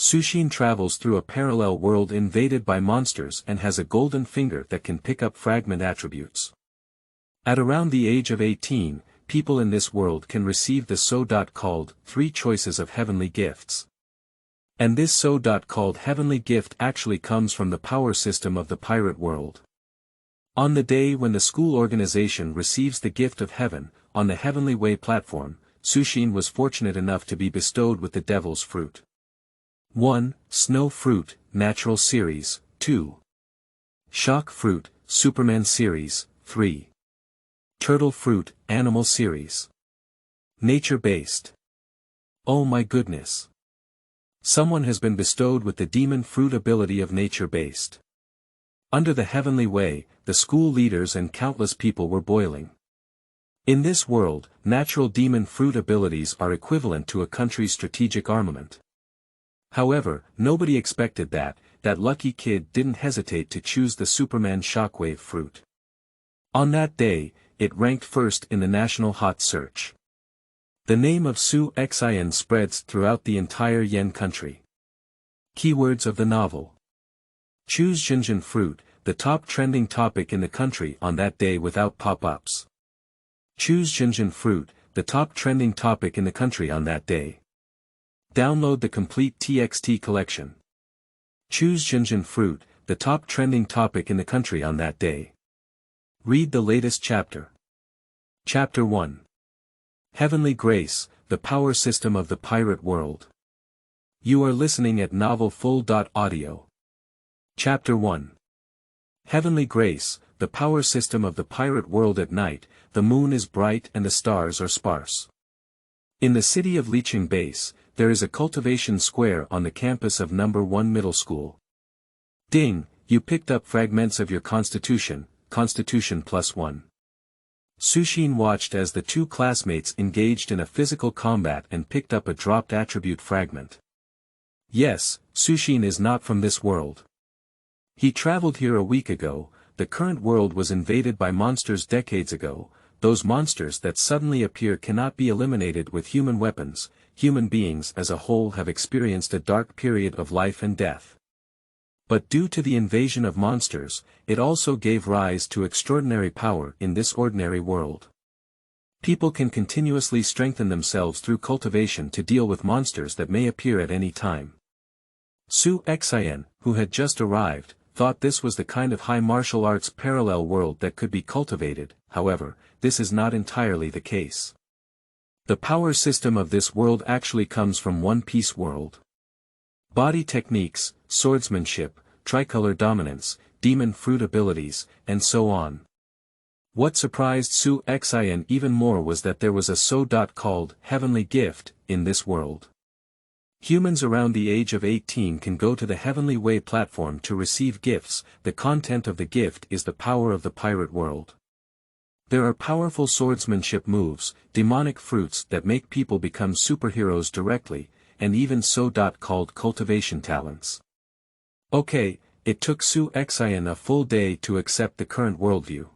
Suxin travels through a parallel world invaded by monsters and has a golden finger that can pick up fragment attributes. At around the age of 18, people in this world can receive the so-called 3 choices of heavenly gifts. And this so-called heavenly gift actually comes from the power system of the pirate world. On the day when the school organization receives the gift of heaven, on the Heavenly Way platform, Suxin was fortunate enough to be bestowed with the Devil's Fruit. 1. Snow Fruit, Natural Series, 2. Shock Fruit, Superman Series, 3. Turtle Fruit, Animal Series. Nature-based. Oh my goodness. Someone has been bestowed with the Demon Fruit ability of nature-based. Under the Heavenly Way, the school leaders and countless people were boiling. In this world, natural demon fruit abilities are equivalent to a country's strategic armament. However, nobody expected that lucky kid didn't hesitate to choose the Superman Shockwave fruit. On that day, it ranked first in the national hot search. The name of Suxin spreads throughout the entire Yen country. Keywords of the novel. Choose Zhenzhen fruit, the top trending topic in the country on that day without pop-ups. Choose Zhenzhen fruit, the top trending topic in the country on that day. Download the complete TXT collection. Choose Zhenzhen fruit, the top trending topic in the country on that day. Read the latest chapter. Chapter 1. Heavenly Grace, the Power System of the Pirate World. You are listening at novelfull.audio. Chapter 1. Heavenly Grace, the Power System of the Pirate World. At night, the moon is bright and the stars are sparse. In the city of Licheng Base, there is a cultivation square on the campus of No. 1 Middle School. Ding, you picked up fragments of your Constitution +1. Suxin watched as the 2 classmates engaged in a physical combat and picked up a dropped attribute fragment. Yes, Suxin is not from this world. He traveled here a week ago. The current world was invaded by monsters decades ago. Those monsters that suddenly appear cannot be eliminated with human weapons. Human beings as a whole have experienced a dark period of life and death. But due to the invasion of monsters, it also gave rise to extraordinary power in this ordinary world. People can continuously strengthen themselves through cultivation to deal with monsters that may appear at any time. Suxin, who had just arrived, thought this was the kind of high martial arts parallel world that could be cultivated. However, this is not entirely the case. The power system of this world actually comes from One Piece world. Body techniques, swordsmanship, tricolor dominance, demon fruit abilities, and so on. What surprised Suxin even more was that there was a so-called heavenly gift in this world. Humans around the age of 18 can go to the Heavenly Way platform to receive gifts. The content of the gift is the power of the pirate world. There are powerful swordsmanship moves, demonic fruits that make people become superheroes directly, and even so-called cultivation talents. Okay, it took Suxin a full day to accept the current worldview.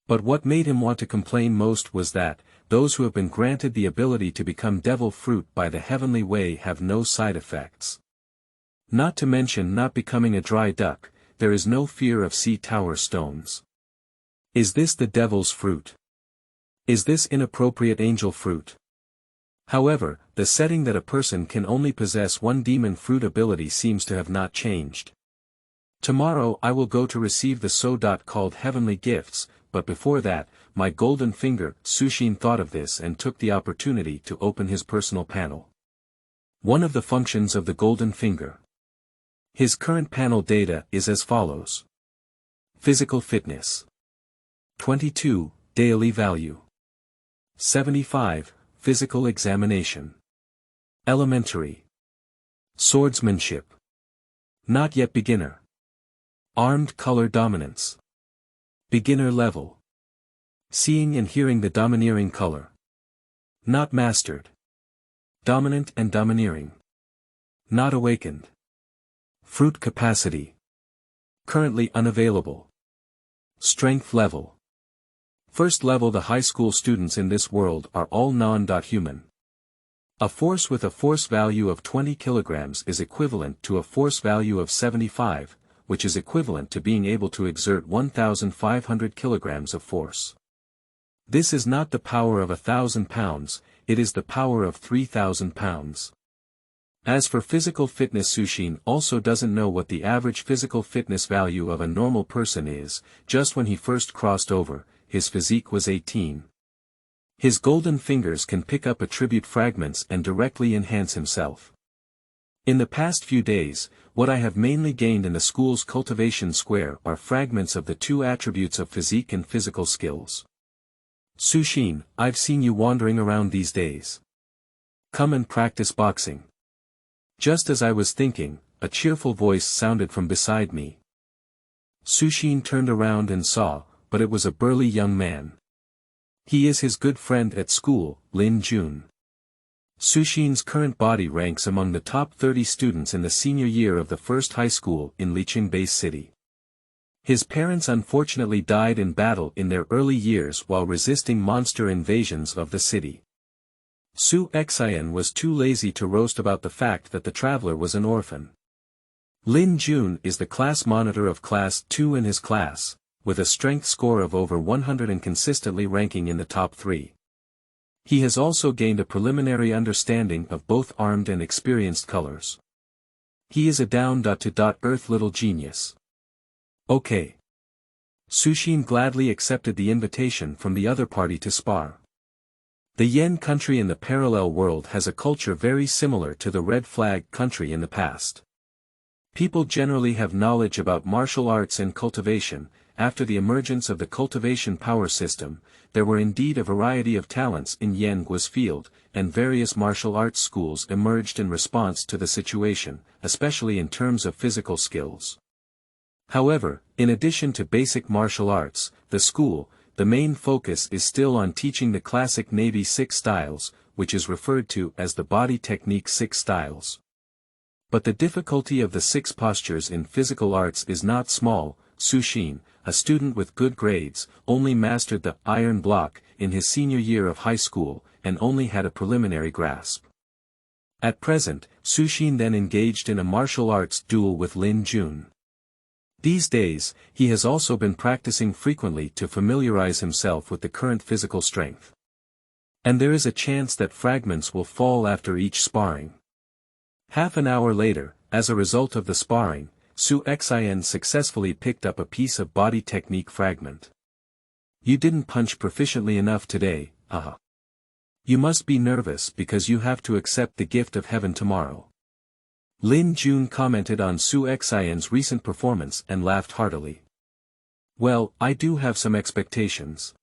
But what made him want to complain most was that, those who have been granted the ability to become devil fruit by the Heavenly Way have no side effects. Not to mention not becoming a dry duck, there is no fear of sea tower stones. Is this the devil's fruit? Is this inappropriate angel fruit? However, the setting that a person can only possess one demon fruit ability seems to have not changed. Tomorrow I will go to receive the so-called heavenly gifts, but before that, my golden finger. Suxin thought of this and took the opportunity to open his personal panel. One of the functions of the golden finger. His current panel data is as follows. Physical fitness. 22, daily value. 75, physical examination. Elementary. Swordsmanship. Not yet beginner. Armed color dominance. Beginner level. Seeing and hearing the domineering color. Not mastered. Dominant and domineering. Not awakened. Fruit capacity. Currently unavailable. Strength level. First level. The high school students in this world are all non-human. A force with a force value of 20 kilograms is equivalent to a force value of 75, which is equivalent to being able to exert 1,500 kilograms of force. This is not the power of 1,000 pounds, it is the power of 3,000 pounds. As for physical fitness, Suxin also doesn't know what the average physical fitness value of a normal person is. Just when he first crossed over, his physique was 18. His golden fingers can pick up attribute fragments and directly enhance himself. In the past few days, what I have mainly gained in the school's cultivation square are fragments of the two attributes of physique and physical skills. Suxin, I've seen you wandering around these days. Come and practice boxing. Just as I was thinking, a cheerful voice sounded from beside me. Suxin turned around and saw, but it was a burly young man. He is his good friend at school, Lin Jun. Suxin's current body ranks among the top 30 students in the senior year of the first high school in Liqing Base City. His parents unfortunately died in battle in their early years while resisting monster invasions of the city. Suxin was too lazy to roast about the fact that the traveler was an orphan. Lin Jun is the class monitor of Class 2 in his class, with a strength score of over 100 and consistently ranking in the top 3. He has also gained a preliminary understanding of both armed and experienced colors. He is a down-to-earth little genius. Okay. Suxin gladly accepted the invitation from the other party to spar. The Yen country in the parallel world has a culture very similar to the Red Flag country in the past. People generally have knowledge about martial arts and cultivation. After the emergence of the cultivation power system, there were indeed a variety of talents in Yengua's field, and various martial arts schools emerged in response to the situation, especially in terms of physical skills. However, in addition to basic martial arts, the main focus is still on teaching the classic Navy 6 styles, which is referred to as the body technique 6 styles. But the difficulty of the 6 postures in physical arts is not small. Suxin, a student with good grades, only mastered the iron block in his senior year of high school, and only had a preliminary grasp. At present, Suxin then engaged in a martial arts duel with Lin Jun. These days, he has also been practicing frequently to familiarize himself with the current physical strength. And there is a chance that fragments will fall after each sparring. Half an hour later, as a result of the sparring, Suxin successfully picked up a piece of body technique fragment. You didn't punch proficiently enough today, You must be nervous because you have to accept the gift of heaven tomorrow. Lin Jun commented on Suxin's recent performance and laughed heartily. Well, I do have some expectations.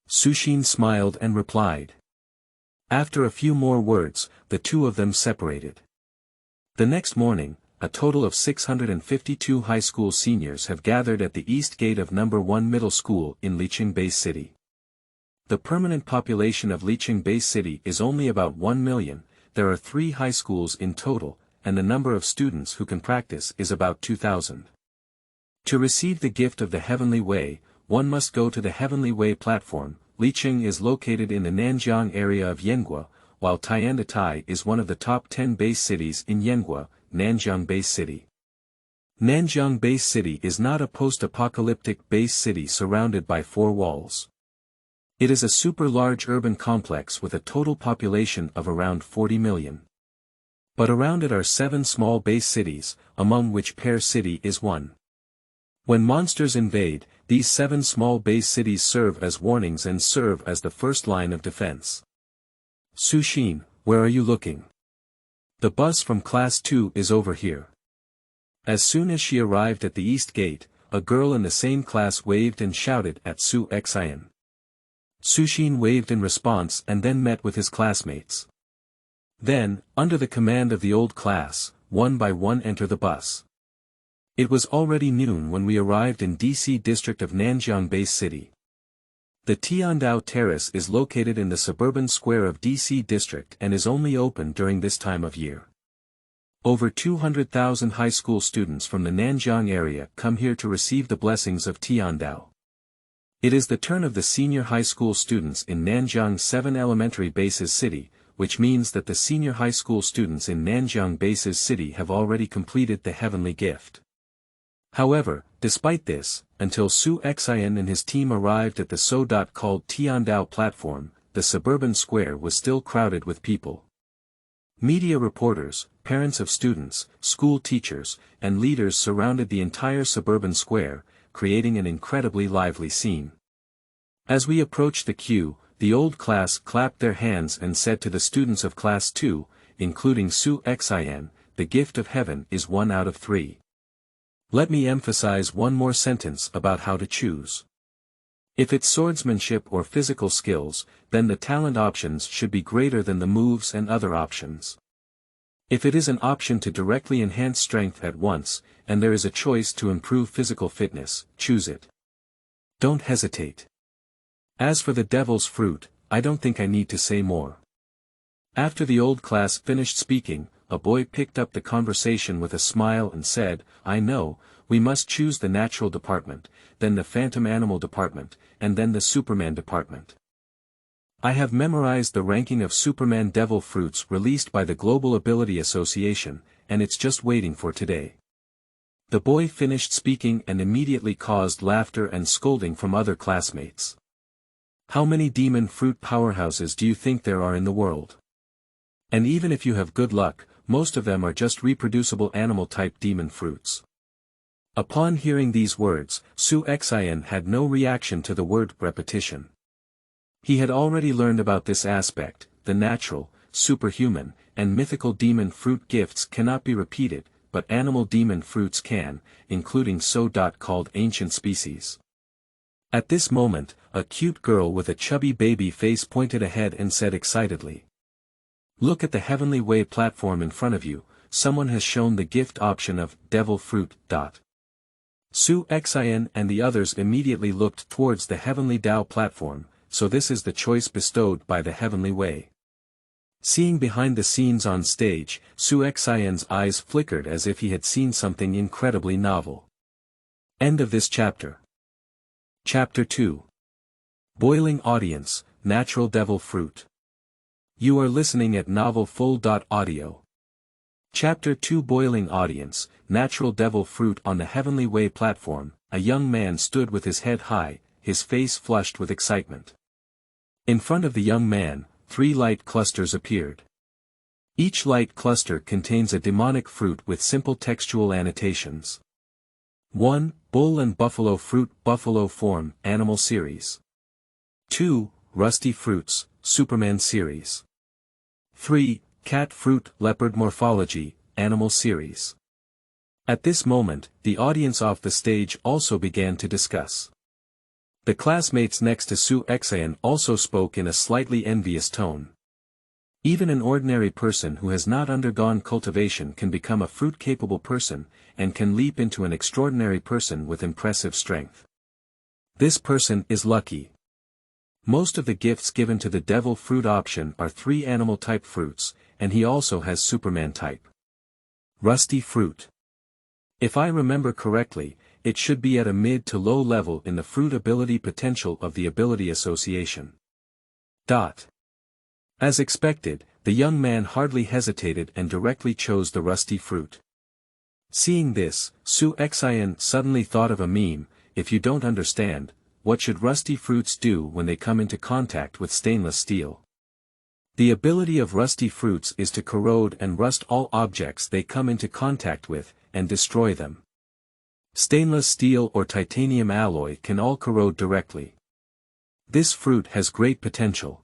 Suxin smiled and replied. After a few more words, the two of them separated. The next morning, a total of 652 high school seniors have gathered at the east gate of No. 1 Middle School in Liqing Base City. The permanent population of Liqing Base City is only about 1 million, there are 3 high schools in total, and the number of students who can practice is about 2,000. To receive the gift of the Heavenly Way, one must go to the Heavenly Way platform. Liqing is located in the Nanjiang area of Yenghua, while Tiandatai is one of the top 10 base cities in Yenghua, Nanjiang Base City. Nanjiang Base City is not a post-apocalyptic base city surrounded by 4 walls. It is a super-large urban complex with a total population of around 40 million. But around it are 7 small base cities, among which Pear City is one. When monsters invade, these 7 small base cities serve as warnings and serve as the first line of defense. Suxin, where are you looking? The bus from Class 2 is over here. As soon as she arrived at the east gate, a girl in the same class waved and shouted at Suxin. Suxin waved in response and then met with his classmates. Then, under the command of the old class, one by one enter the bus. It was already noon when we arrived in DC district of Nanjiang Base City. The Tiandao Terrace is located in the suburban square of DC district and is only open during this time of year. Over 200,000 high school students from the Nanjiang area come here to receive the blessings of Tiandao. It is the turn of the senior high school students in Nanjiang 7 elementary bases city, which means that the senior high school students in Nanjiang Base's city have already completed the heavenly gift. However, despite this, until Suxin and his team arrived at the so-called Tiandao platform, the suburban square was still crowded with people. Media reporters, parents of students, school teachers, and leaders surrounded the entire suburban square, creating an incredibly lively scene. As we approached the queue, the old class clapped their hands and said to the students of class 2, including Suxin, the gift of heaven is 1 out of 3. Let me emphasize one more sentence about how to choose. If it's swordsmanship or physical skills, then the talent options should be greater than the moves and other options. If it is an option to directly enhance strength at once, and there is a choice to improve physical fitness, choose it. Don't hesitate. As for the devil's fruit, I don't think I need to say more. After the old class finished speaking, a boy picked up the conversation with a smile and said, I know, we must choose the natural department, then the phantom animal department, and then the Superman department. I have memorized the ranking of Superman devil fruits released by the Global Ability Association, and it's just waiting for today. The boy finished speaking and immediately caused laughter and scolding from other classmates. How many demon fruit powerhouses do you think there are in the world? And even if you have good luck, most of them are just reproducible animal-type demon fruits. Upon hearing these words, Suxin had no reaction to the word repetition. He had already learned about this aspect, the natural, superhuman, and mythical demon fruit gifts cannot be repeated, but animal demon fruits can, including so-called ancient species. At this moment, a cute girl with a chubby baby face pointed ahead and said excitedly, Look at the Heavenly Way platform in front of you, someone has shown the gift option of devil fruit. Suxin and the others immediately looked towards the Heavenly Tao platform, so this is the choice bestowed by the Heavenly Way. Seeing behind the scenes on stage, Suxin's eyes flickered as if he had seen something incredibly novel. End of this chapter. Chapter 2. Boiling Audience, Natural Devil Fruit. You are listening at novelfull.audio. Chapter 2 Boiling Audience, Natural Devil Fruit. On the Heavenly Way platform, a young man stood with his head high, his face flushed with excitement. In front of the young man, 3 light clusters appeared. Each light cluster contains a demonic fruit with simple textual annotations. 1. Bull and Buffalo Fruit, Buffalo Form, Animal Series. 2. Rusty Fruits, Superman Series. 3. Cat Fruit, Leopard Morphology, Animal Series. At this moment, the audience off the stage also began to discuss. The classmates next to Suxin also spoke in a slightly envious tone. Even an ordinary person who has not undergone cultivation can become a fruit-capable person, and can leap into an extraordinary person with impressive strength. This person is lucky. Most of the gifts given to the devil fruit option are 3 animal-type fruits, and he also has Superman type. Rusty fruit. If I remember correctly, it should be at a mid to low level in the fruit ability potential of the Ability Association. As expected, the young man hardly hesitated and directly chose the rusty fruit. Seeing this, Suxin suddenly thought of a meme, if you don't understand, what should rusty fruits do when they come into contact with stainless steel? The ability of rusty fruits is to corrode and rust all objects they come into contact with, and destroy them. Stainless steel or titanium alloy can all corrode directly. This fruit has great potential.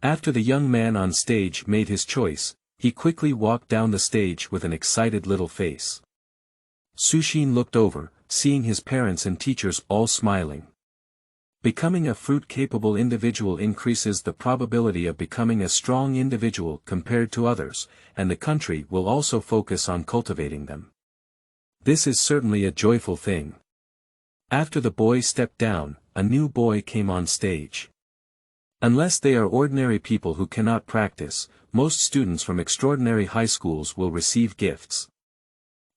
After the young man on stage made his choice, he quickly walked down the stage with an excited little face. Suxin looked over, seeing his parents and teachers all smiling. Becoming a fruit-capable individual increases the probability of becoming a strong individual compared to others, and the country will also focus on cultivating them. This is certainly a joyful thing. After the boy stepped down, a new boy came on stage. Unless they are ordinary people who cannot practice, most students from extraordinary high schools will receive gifts.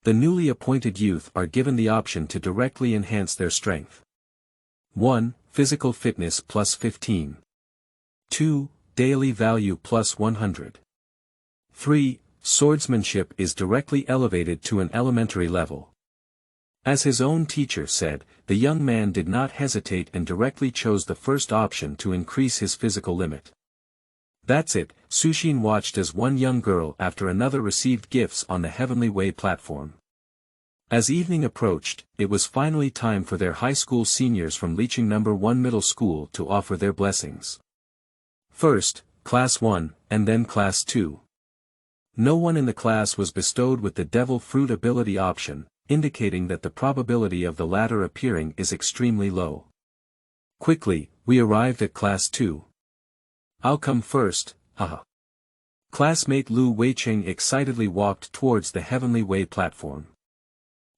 The newly appointed youth are given the option to directly enhance their strength. 1. Physical fitness plus 15. 2. daily value plus 100. 3. Swordsmanship is directly elevated to an elementary level. As his own teacher said, the young man did not hesitate and directly chose the first option to increase his physical limit. That's it, Suxin watched as one young girl after another received gifts on the Heavenly Way platform. As evening approached, it was finally time for their high school seniors from Liqing No. 1 Middle School to offer their blessings. First, Class 1, and then Class 2. No one in the class was bestowed with the Devil Fruit ability option, indicating that the probability of the latter appearing is extremely low. Quickly, we arrived at Class 2. I'll come first, haha. Classmate Lu Weicheng excitedly walked towards the Heavenly Way platform.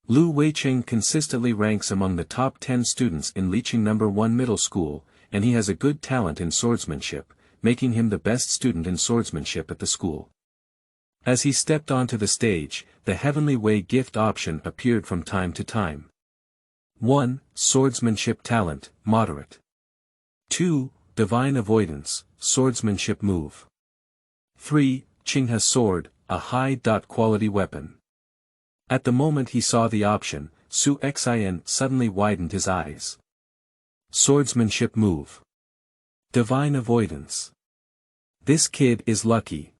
Lu Weicheng consistently ranks among the top 10 students in Liqing No. 1 Middle School, and he has a good talent in swordsmanship, making him the best student in swordsmanship at the school. As he stepped onto the stage, the Heavenly Way gift option appeared from time to time. 1. Swordsmanship talent, moderate. 2. Divine avoidance, swordsmanship move. 3. Qinghe sword, a high-quality weapon. At the moment he saw the option, Suxin suddenly widened his eyes. Swordsmanship move. Divine avoidance. This kid is lucky.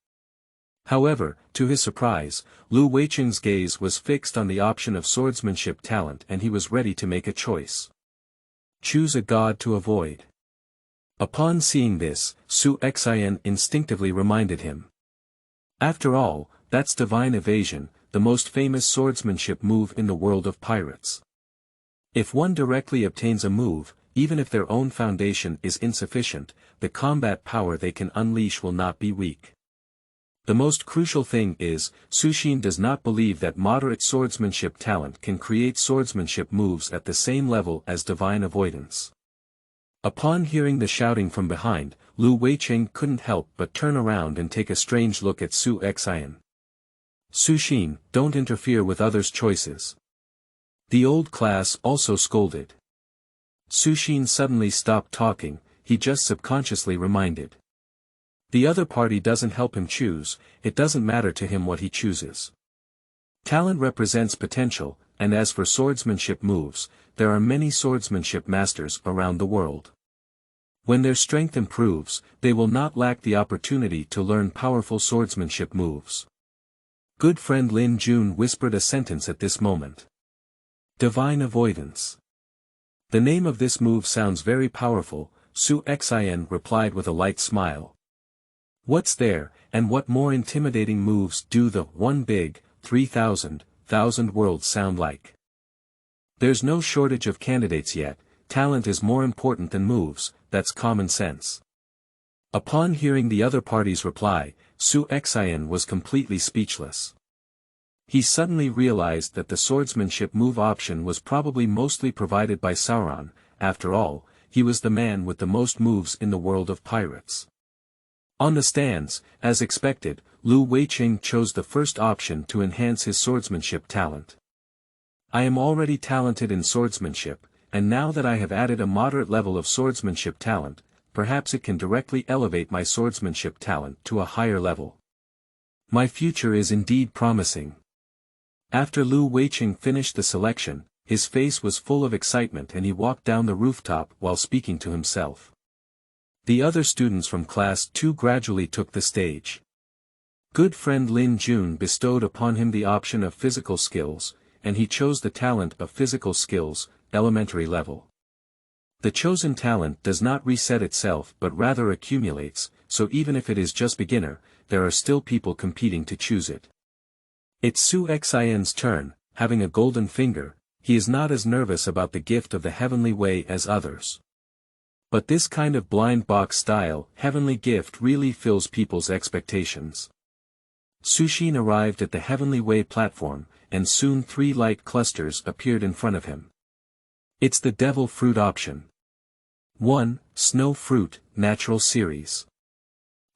However, to his surprise, Lu Weicheng's gaze was fixed on the option of swordsmanship talent and he was ready to make a choice. Choose a god to avoid. Upon seeing this, Suxin instinctively reminded him. After all, that's divine evasion, the most famous swordsmanship move in the world of pirates. If one directly obtains a move, even if their own foundation is insufficient, the combat power they can unleash will not be weak. The most crucial thing is, Suxin does not believe that moderate swordsmanship talent can create swordsmanship moves at the same level as divine avoidance. Upon hearing the shouting from behind, Lu Weicheng couldn't help but turn around and take a strange look at Suxin. Suxin, don't interfere with others' choices. The old class also scolded. Suxin suddenly stopped talking, he just subconsciously reminded. The other party doesn't help him choose, it doesn't matter to him what he chooses. Talent represents potential, and as for swordsmanship moves, there are many swordsmanship masters around the world. When their strength improves, they will not lack the opportunity to learn powerful swordsmanship moves. Good friend Lin Jun whispered a sentence at this moment. Divine avoidance. The name of this move sounds very powerful, Suxin replied with a light smile. What's there, and what more intimidating moves do the one big, 3,000 worlds sound like? There's no shortage of candidates yet, talent is more important than moves, that's common sense. Upon hearing the other party's reply, Suxin was completely speechless. He suddenly realized that the swordsmanship move option was probably mostly provided by Sauron, after all, he was the man with the most moves in the world of pirates. On the stands, as expected, Lu Weicheng chose the first option to enhance his swordsmanship talent. I am already talented in swordsmanship, and now that I have added a moderate level of swordsmanship talent, perhaps it can directly elevate my swordsmanship talent to a higher level. My future is indeed promising. After Lu Weicheng finished the selection, his face was full of excitement and he walked down the rooftop while speaking to himself. The other students from Class 2 gradually took the stage. Good friend Lin Jun bestowed upon him the option of physical skills, and he chose the talent of physical skills, elementary level. The chosen talent does not reset itself but rather accumulates, so even if it is just beginner, there are still people competing to choose it. It's Suxin's turn, having a golden finger, he is not as nervous about the gift of the Heavenly Way as others. But this kind of blind box style, heavenly gift really fills people's expectations. Suxin arrived at the Heavenly Way platform, and soon 3 light clusters appeared in front of him. It's the Devil Fruit option. 1. Snow Fruit, Natural Series.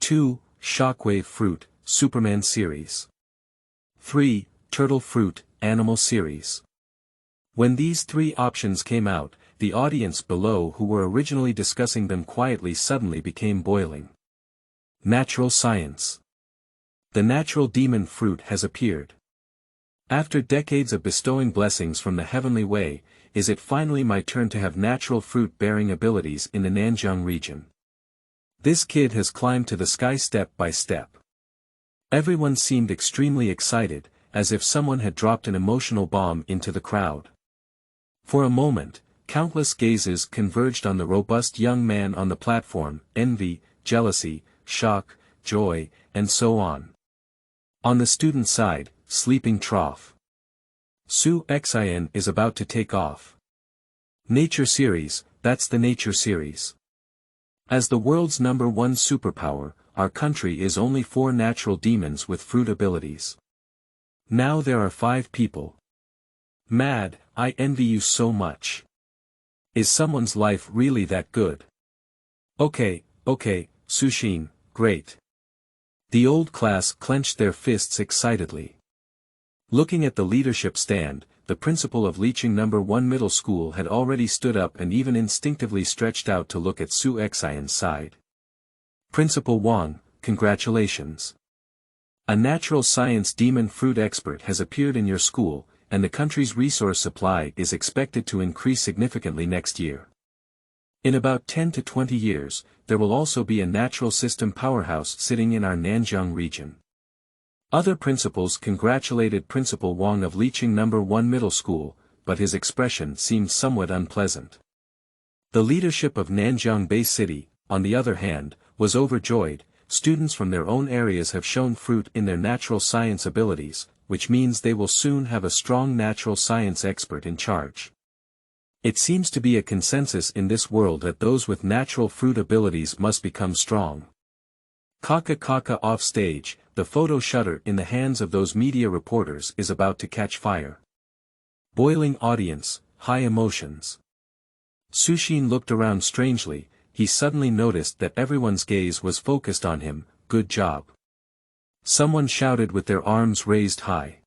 2. Shockwave Fruit, Superman Series. 3. Turtle Fruit, Animal Series. When these 3 options came out, the audience below who were originally discussing them quietly suddenly became boiling. Natural science. The natural demon fruit has appeared. After decades of bestowing blessings from the heavenly way, is it finally my turn to have natural fruit-bearing abilities in the Nanjiang region? This kid has climbed to the sky step by step. Everyone seemed extremely excited, as if someone had dropped an emotional bomb into the crowd. For a moment, countless gazes converged on the robust young man on the platform, envy, jealousy, shock, joy, and so on. On the student side, sleeping trough. Suxin is about to take off. Nature series, that's the nature series. As the world's #1 superpower, our country is only 4 natural demons with fruit abilities. Now there are 5 people. Mad, I envy you so much. Is someone's life really that good? Okay, Suxin, great. The old class clenched their fists excitedly. Looking at the leadership stand, the principal of Licheng #1 Middle School had already stood up and even instinctively stretched out to look at Suxin's side. Principal Wang, congratulations. A natural science demon fruit expert has appeared in your school, and the country's resource supply is expected to increase significantly next year. In about 10 to 20 years, there will also be a natural system powerhouse sitting in our Nanjiang region. Other principals congratulated Principal Wang of Licheng #1 Middle School, but his expression seemed somewhat unpleasant. The leadership of Nanjiang Bay City, on the other hand, was overjoyed. Students from their own areas have shown fruit in their natural science abilities, which means they will soon have a strong natural science expert in charge. It seems to be a consensus in this world that those with natural fruit abilities must become strong. Kaka off stage, the photo shutter in the hands of those media reporters is about to catch fire. Boiling audience, high emotions. Suxin looked around strangely. He suddenly noticed that everyone's gaze was focused on him. Good job. Someone shouted with their arms raised high.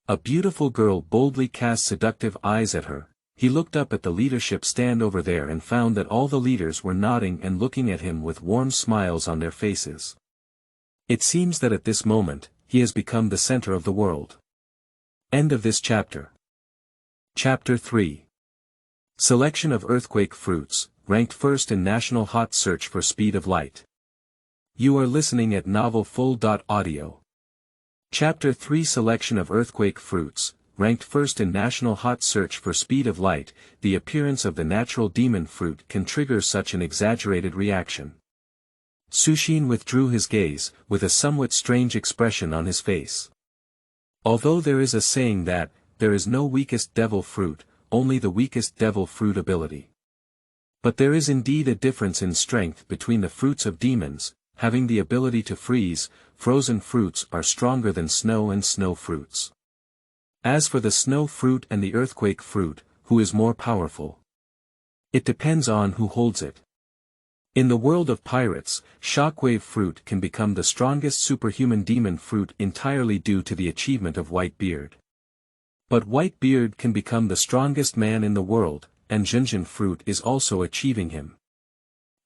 A beautiful girl boldly cast seductive eyes at her. He looked up at the leadership stand over there and found that all the leaders were nodding and looking at him with warm smiles on their faces. It seems that at this moment, he has become the center of the world. End of this chapter. Chapter 3. Selection of earthquake fruits, ranked first in National Hot Search for Speed of Light. You are listening at novelfull.audio. Chapter 3 Selection of earthquake fruits, ranked first in National Hot Search for Speed of Light. The appearance of the natural demon fruit can trigger such an exaggerated reaction. Suxin withdrew his gaze, with a somewhat strange expression on his face. Although there is a saying that, there is no weakest devil fruit, only the weakest devil fruit ability. But there is indeed a difference in strength between the fruits of demons. Having the ability to freeze, frozen fruits are stronger than snow and snow fruits. As for the snow fruit and the earthquake fruit, who is more powerful? It depends on who holds it. In the world of pirates, shockwave fruit can become the strongest superhuman demon fruit entirely due to the achievement of Whitebeard. But Whitebeard can become the strongest man in the world, and Zhenzhen fruit is also achieving him.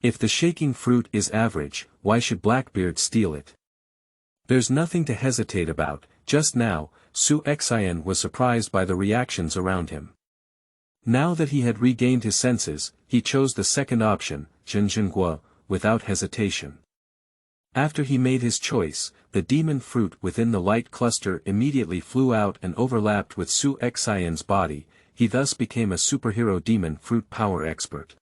If the shaking fruit is average, why should Blackbeard steal it? There's nothing to hesitate about. Just now, Suxin was surprised by the reactions around him. Now that he had regained his senses, he chose the second option, Zhenzhen, without hesitation. After he made his choice, the demon fruit within the light cluster immediately flew out and overlapped with Suxin's body. He thus became a superhero demon fruit power expert.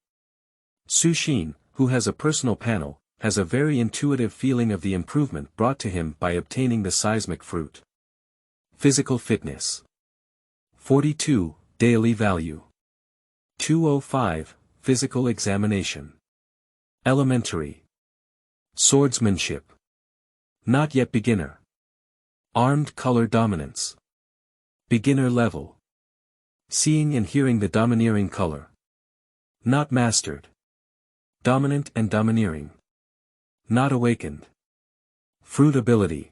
Suxin, who has a personal panel, has a very intuitive feeling of the improvement brought to him by obtaining the seismic fruit. Physical fitness. 42, daily value. 205, physical examination. Elementary. Swordsmanship. Not yet beginner. Armed color dominance. Beginner level. Seeing and hearing the domineering color. Not mastered. Dominant and domineering. Not awakened. Fruit ability.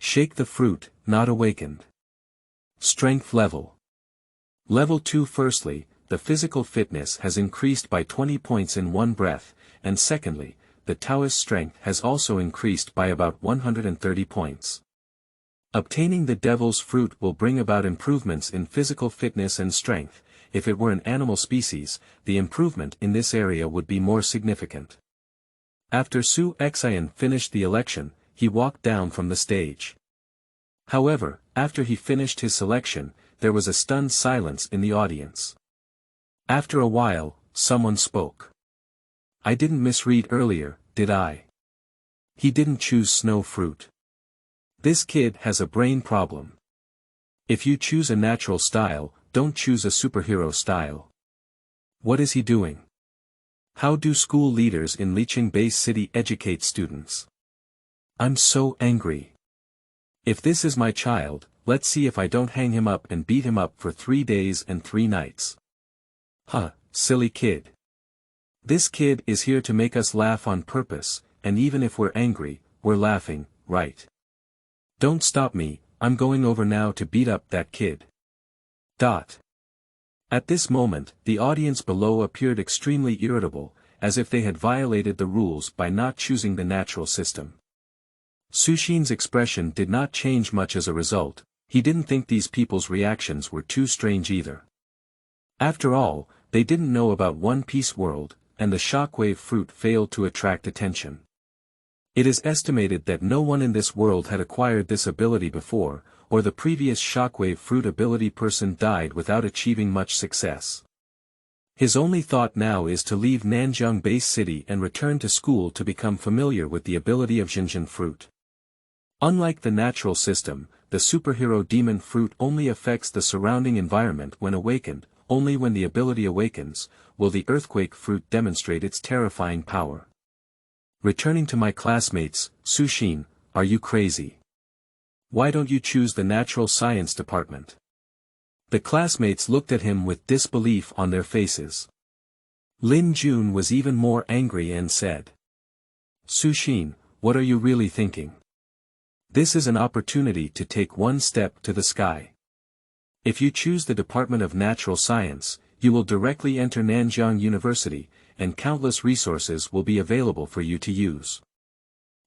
Shake the fruit, not awakened. Strength level. Level 2. Firstly, the physical fitness has increased by 20 points in one breath, and secondly, the Taoist strength has also increased by about 130 points. Obtaining the devil's fruit will bring about improvements in physical fitness and strength. If it were an animal species, the improvement in this area would be more significant. After Suxin finished the election, he walked down from the stage. However, after he finished his selection, there was a stunned silence in the audience. After a while, someone spoke. "I didn't misread earlier, did I? He didn't choose snow fruit. This kid has a brain problem. If you choose a natural style, don't choose a superhero style. What is he doing? How do school leaders in Liqing Base City educate students? I'm so angry. If this is my child, let's see if I don't hang him up and beat him up for 3 days and 3 nights. Huh, silly kid. This kid is here to make us laugh on purpose, and even if we're angry, we're laughing, right? Don't stop me, I'm going over now to beat up that kid." At this moment, the audience below appeared extremely irritable, as if they had violated the rules by not choosing the natural system. Suxin's expression did not change much as a result. He didn't think these people's reactions were too strange either. After all, they didn't know about One Piece World, and the shockwave fruit failed to attract attention. It is estimated that no one in this world had acquired this ability before, or the previous shockwave fruit ability person died without achieving much success. His only thought now is to leave Nanjing Base City and return to school to become familiar with the ability of Zhenzhen fruit. Unlike the natural system, the superhero demon fruit only affects the surrounding environment when awakened. Only when the ability awakens, will the earthquake fruit demonstrate its terrifying power. Returning to my classmates, Suxin, are you crazy? Why don't you choose the natural science department? The classmates looked at him with disbelief on their faces. Lin Jun was even more angry and said, "Suxin, what are you really thinking? This is an opportunity to take one step to the sky. If you choose the Department of Natural Science, you will directly enter Nanjing University, and countless resources will be available for you to use.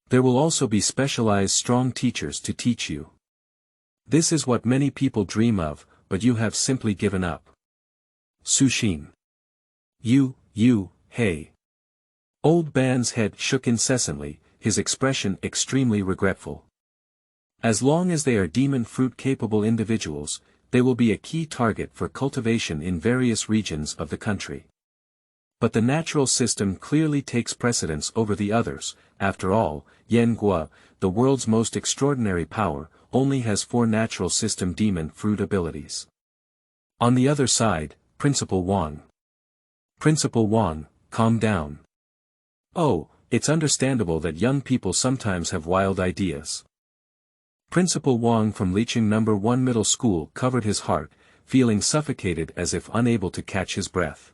There will also be specialized strong teachers to teach you. This is what many people dream of, but you have simply given up." Suxin. Hey. Old Ban's head shook incessantly, his expression extremely regretful. As long as they are demon fruit-capable individuals, they will be a key target for cultivation in various regions of the country. But the natural system clearly takes precedence over the others. After all, Yan Gua, the world's most extraordinary power, only has 4 natural system demon fruit abilities. On the other side, Principal Wang. Principal Wang, calm down. Oh, it's understandable that young people sometimes have wild ideas. Principal Wang from Liqing No. 1 Middle School covered his heart, feeling suffocated as if unable to catch his breath.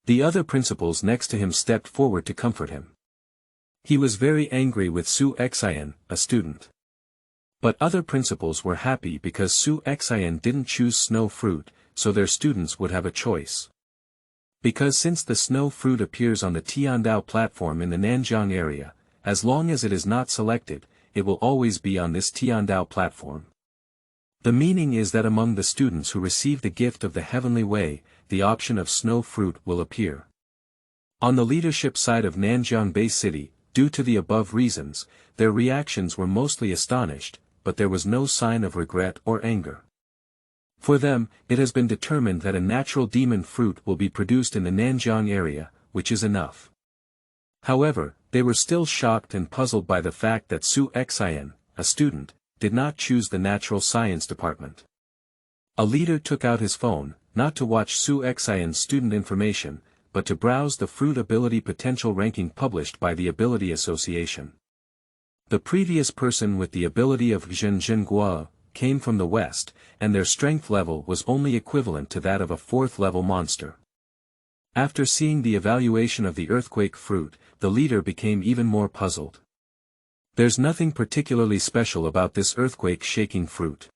The other principals next to him stepped forward to comfort him. He was very angry with Suxin, a student. But other principals were happy because Suxin didn't choose snow fruit, so their students would have a choice. Because since the snow fruit appears on the Tiandao platform in the Nanjing area, as long as it is not selected, it will always be on this Tiandao platform. The meaning is that among the students who receive the gift of the heavenly way, the option of snow fruit will appear. On the leadership side of Nanjing Base City, due to the above reasons, their reactions were mostly astonished, but there was no sign of regret or anger. For them, it has been determined that a natural demon fruit will be produced in the Nanjing area, which is enough. However, they were still shocked and puzzled by the fact that Suxin, a student, did not choose the natural science department. A leader took out his phone, not to watch Suxin's student information, but to browse the fruit ability potential ranking published by the Ability Association. The previous person with the ability of Zhenzhen came from the west, and their strength level was only equivalent to that of a 4th-level monster. After seeing the evaluation of the earthquake fruit, the leader became even more puzzled. There's nothing particularly special about this earthquake-shaking fruit.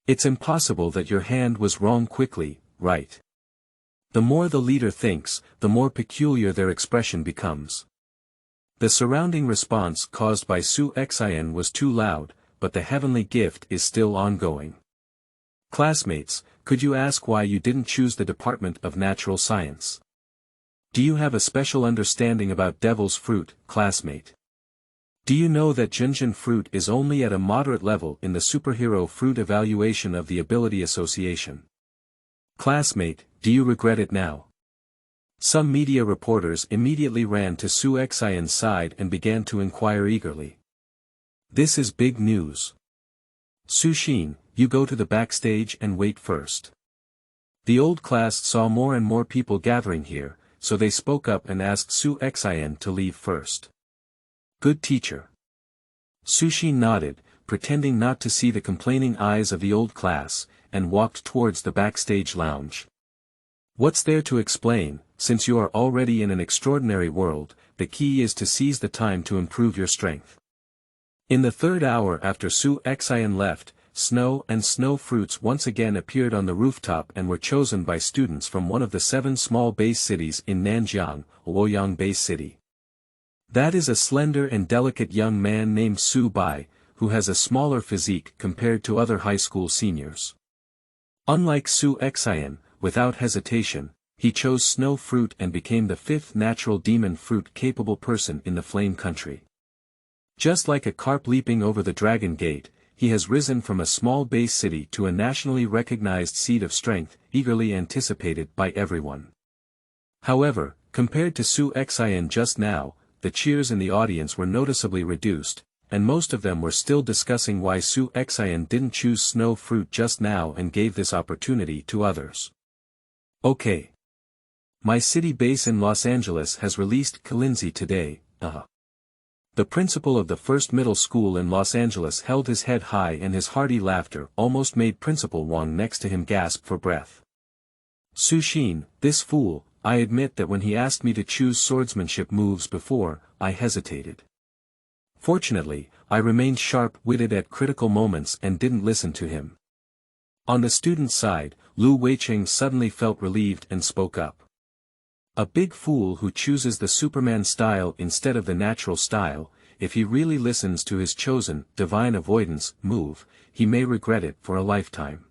It's impossible that your hand was wrong quickly, right? The more the leader thinks, the more peculiar their expression becomes. The surrounding response caused by Suxin was too loud, but the heavenly gift is still ongoing. Classmates, could you ask why you didn't choose the Department of Natural Science? Do you have a special understanding about devil's fruit, classmate? Do you know that Zhenzhen fruit is only at a moderate level in the superhero fruit evaluation of the Ability Association? Classmate, do you regret it now? Some media reporters immediately ran to Suxin's side and began to inquire eagerly. This is big news. Suxin, you go to the backstage and wait first. The old class saw more and more people gathering here, so they spoke up and asked Suxin to leave first. Good teacher. Suxin nodded, pretending not to see the complaining eyes of the old class, and walked towards the backstage lounge. What's there to explain? Since you are already in an extraordinary world, the key is to seize the time to improve your strength. In the third hour after Suxin left, snow and snow fruits once again appeared on the rooftop and were chosen by students from one of the 7 small base cities in Nanjiang, Luoyang Base City. That is a slender and delicate young man named Su Bai, who has a smaller physique compared to other high school seniors. Unlike Suxin, without hesitation, he chose snow fruit and became the 5th natural demon fruit-capable person in the Flame Country. Just like a carp leaping over the Dragon Gate, he has risen from a small base city to a nationally recognized seat of strength, eagerly anticipated by everyone. However, compared to Suxin just now, the cheers in the audience were noticeably reduced, and most of them were still discussing why Suxin didn't choose snow fruit just now and gave this opportunity to others. Okay. My city base in Los Angeles has released Kalinzi today, The principal of the first middle school in Los Angeles held his head high and his hearty laughter almost made Principal Wang next to him gasp for breath. Suxin, this fool, I admit that when he asked me to choose swordsmanship moves before, I hesitated. Fortunately, I remained sharp-witted at critical moments and didn't listen to him. On the student's side, Lu Weicheng suddenly felt relieved and spoke up. A big fool who chooses the Superman style instead of the natural style, if he really listens to his chosen, divine avoidance, move, he may regret it for a lifetime.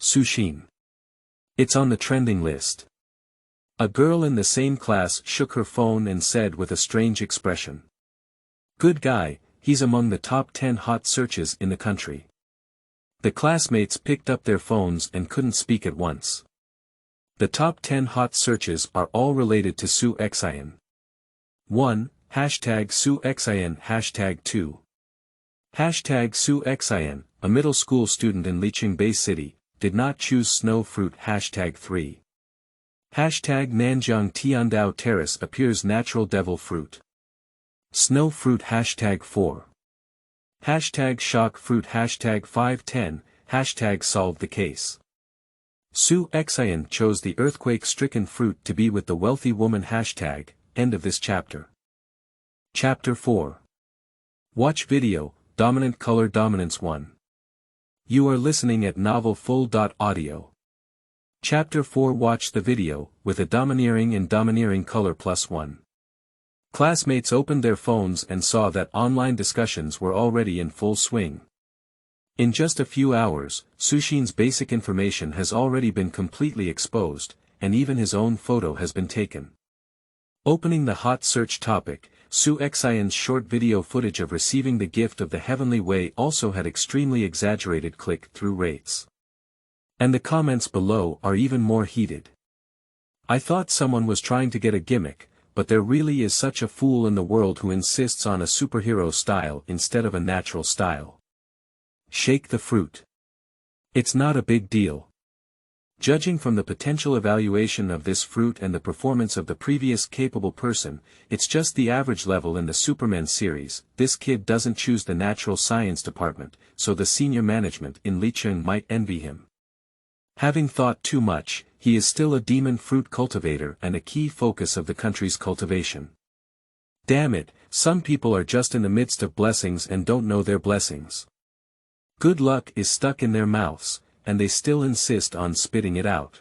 Suxin. It's on the trending list. A girl in the same class shook her phone and said with a strange expression. Good guy, he's among the top 10 hot searches in the country. The classmates picked up their phones and couldn't speak at once. The top 10 hot searches are all related to Suxin. 1. Suxin 2. Suxin, a middle school student in Licheng Bay City, did not choose snow fruit 3. Nanjiang Tiandao Terrace appears natural devil fruit. Snow fruit 4. Shock fruit 510, solve the case. Suxin chose the earthquake-stricken fruit to be with the wealthy woman end of this chapter. Chapter 4. Watch video, Dominant Color Dominance 1. You are listening at Novel Full.audio. Chapter 4. Watch the video, with a domineering and domineering color +1. Classmates opened their phones and saw that online discussions were already in full swing. In just a few hours, Suxin's basic information has already been completely exposed, and even his own photo has been taken. Opening the hot search topic, Suxin's short video footage of receiving the gift of the heavenly way also had extremely exaggerated click-through rates. And the comments below are even more heated. I thought someone was trying to get a gimmick, but there really is such a fool in the world who insists on a superhero style instead of a natural style. Shake the fruit. It's not a big deal. Judging from the potential evaluation of this fruit and the performance of the previous capable person, it's just the average level in the Superman series. This kid doesn't choose the natural science department, so the senior management in Licheng might envy him. Having thought too much, he is still a demon fruit cultivator and a key focus of the country's cultivation. Damn it, some people are just in the midst of blessings and don't know their blessings. Good luck is stuck in their mouths, and they still insist on spitting it out.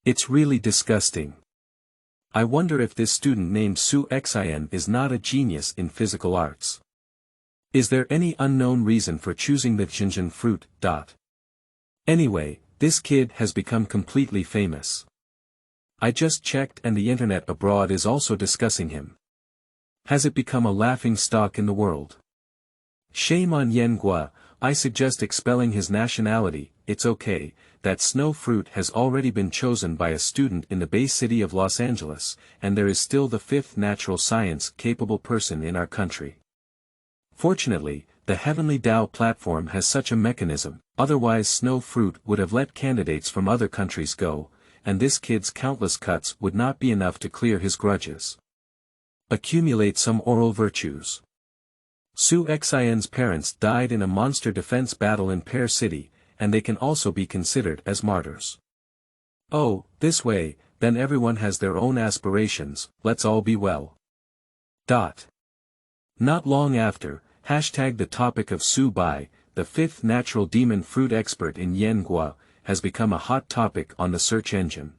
It's really disgusting. I wonder if this student named Suxin is not a genius in physical arts. Is there any unknown reason for choosing the Zhenzhen fruit? Anyway, this kid has become completely famous. I just checked and the internet abroad is also discussing him. Has it become a laughing stock in the world? Shame on Yan Gua. I suggest expelling his nationality. It's okay, that snow fruit has already been chosen by a student in the Bay City of Los Angeles, and there is still the fifth natural science-capable person in our country. Fortunately, the Heavenly Tao platform has such a mechanism, otherwise snow fruit would have let candidates from other countries go, and this kid's countless cuts would not be enough to clear his grudges. Accumulate some oral virtues. Suxin's parents died in a monster defense battle in Pear City, and they can also be considered as martyrs. Oh, this way, then everyone has their own aspirations, let's all be well. Not long after, the topic of Su Bai, the fifth natural demon fruit expert in Yanhua, has become a hot topic on the search engine.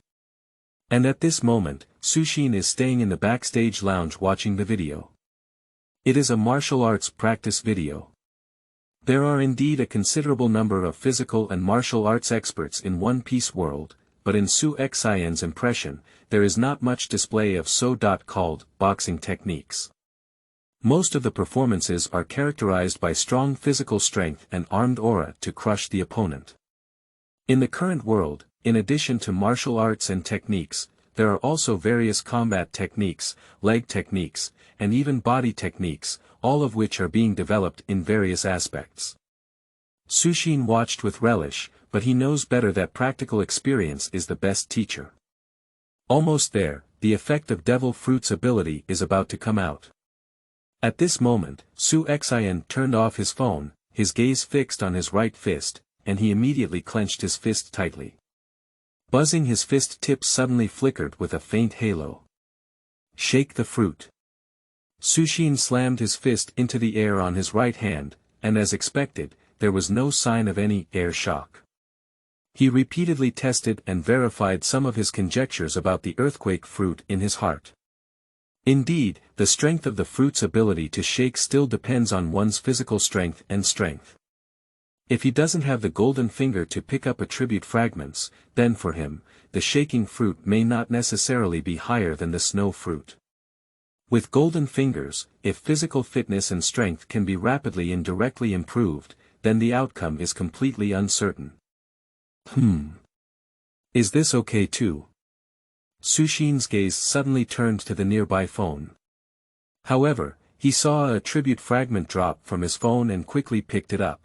And at this moment, Suxin is staying in the backstage lounge watching the video. It is a martial arts practice video. There are indeed a considerable number of physical and martial arts experts in One Piece world, but in Suxin's impression, there is not much display of so-called boxing techniques. Most of the performances are characterized by strong physical strength and armed aura to crush the opponent. In the current world, in addition to martial arts and techniques, there are also various combat techniques, leg techniques, and even body techniques, all of which are being developed in various aspects. Suxin watched with relish, but he knows better that practical experience is the best teacher. Almost there, the effect of Devil Fruit's ability is about to come out. At this moment, Suxin turned off his phone, his gaze fixed on his right fist, and he immediately clenched his fist tightly. Buzzing, his fist tips suddenly flickered with a faint halo. Shake the fruit. Suxin slammed his fist into the air on his right hand, and as expected, there was no sign of any air shock. He repeatedly tested and verified some of his conjectures about the earthquake fruit in his heart. Indeed, the strength of the fruit's ability to shake still depends on one's physical strength and strength. If he doesn't have the golden finger to pick up attribute fragments, then for him, the shaking fruit may not necessarily be higher than the snow fruit. With golden fingers, if physical fitness and strength can be rapidly and directly improved, then the outcome is completely uncertain. Is this okay too? Suxin's gaze suddenly turned to the nearby phone. However, he saw a attribute fragment drop from his phone and quickly picked it up.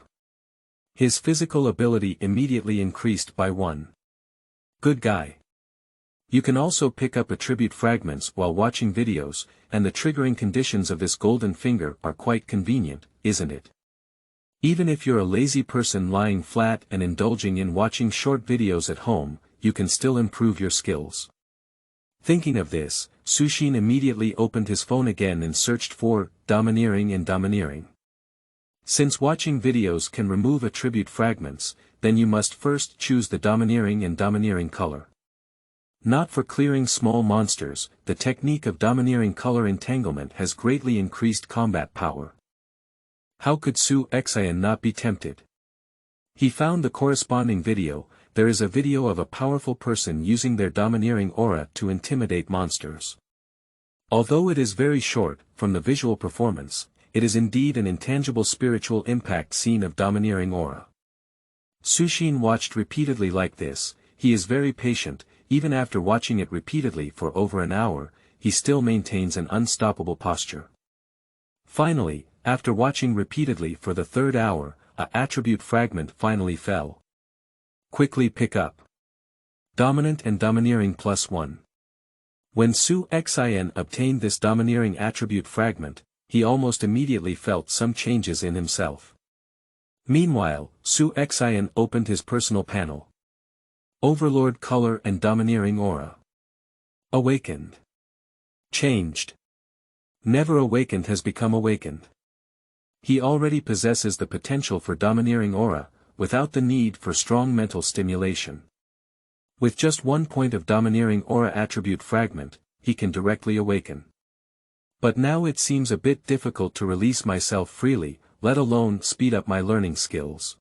His physical ability immediately increased by 1. Good guy. You can also pick up attribute fragments while watching videos, and the triggering conditions of this golden finger are quite convenient, isn't it? Even if you're a lazy person lying flat and indulging in watching short videos at home, you can still improve your skills. Thinking of this, Suxin immediately opened his phone again and searched for domineering and domineering. Since watching videos can remove attribute fragments, then you must first choose the domineering and domineering color. Not for clearing small monsters, the technique of domineering color entanglement has greatly increased combat power. How could Suxin not be tempted? He found the corresponding video. There is a video of a powerful person using their domineering aura to intimidate monsters. Although it is very short, from the visual performance, it is indeed an intangible spiritual impact scene of domineering aura. Suxin watched repeatedly like this. He is very patient. Even after watching it repeatedly for over an hour, he still maintains an unstoppable posture. Finally, after watching repeatedly for the third hour, an attribute fragment finally fell. Quickly pick up. Dominant and domineering +1. When Suxin obtained this domineering attribute fragment, he almost immediately felt some changes in himself. Meanwhile, Suxin opened his personal panel. Overlord color and domineering aura. Awakened. Changed. Never awakened has become awakened. He already possesses the potential for domineering aura, without the need for strong mental stimulation. With just 1 point of domineering aura attribute fragment, he can directly awaken. But now it seems a bit difficult to release myself freely, let alone speed up my learning skills.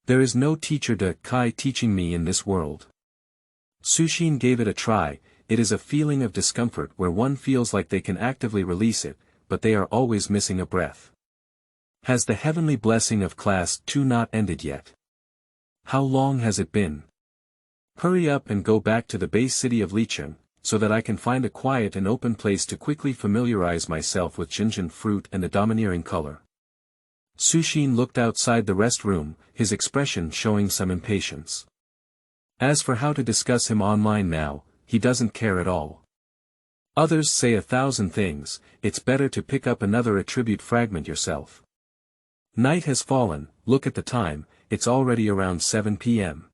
There is no teacher de Kai teaching me in this world. Suxin gave it a try. It is a feeling of discomfort where one feels like they can actively release it, but they are always missing a breath. Has the heavenly blessing of Class 2 not ended yet? How long has it been? Hurry up and go back to the base city of Licheng, so that I can find a quiet and open place to quickly familiarize myself with Zhenzhen fruit and the domineering color. Suxin looked outside the rest room, his expression showing some impatience. As for how to discuss him online now, he doesn't care at all. Others say 1,000 things, it's better to pick up another attribute fragment yourself. Night has fallen, look at the time, it's already around 7 p.m.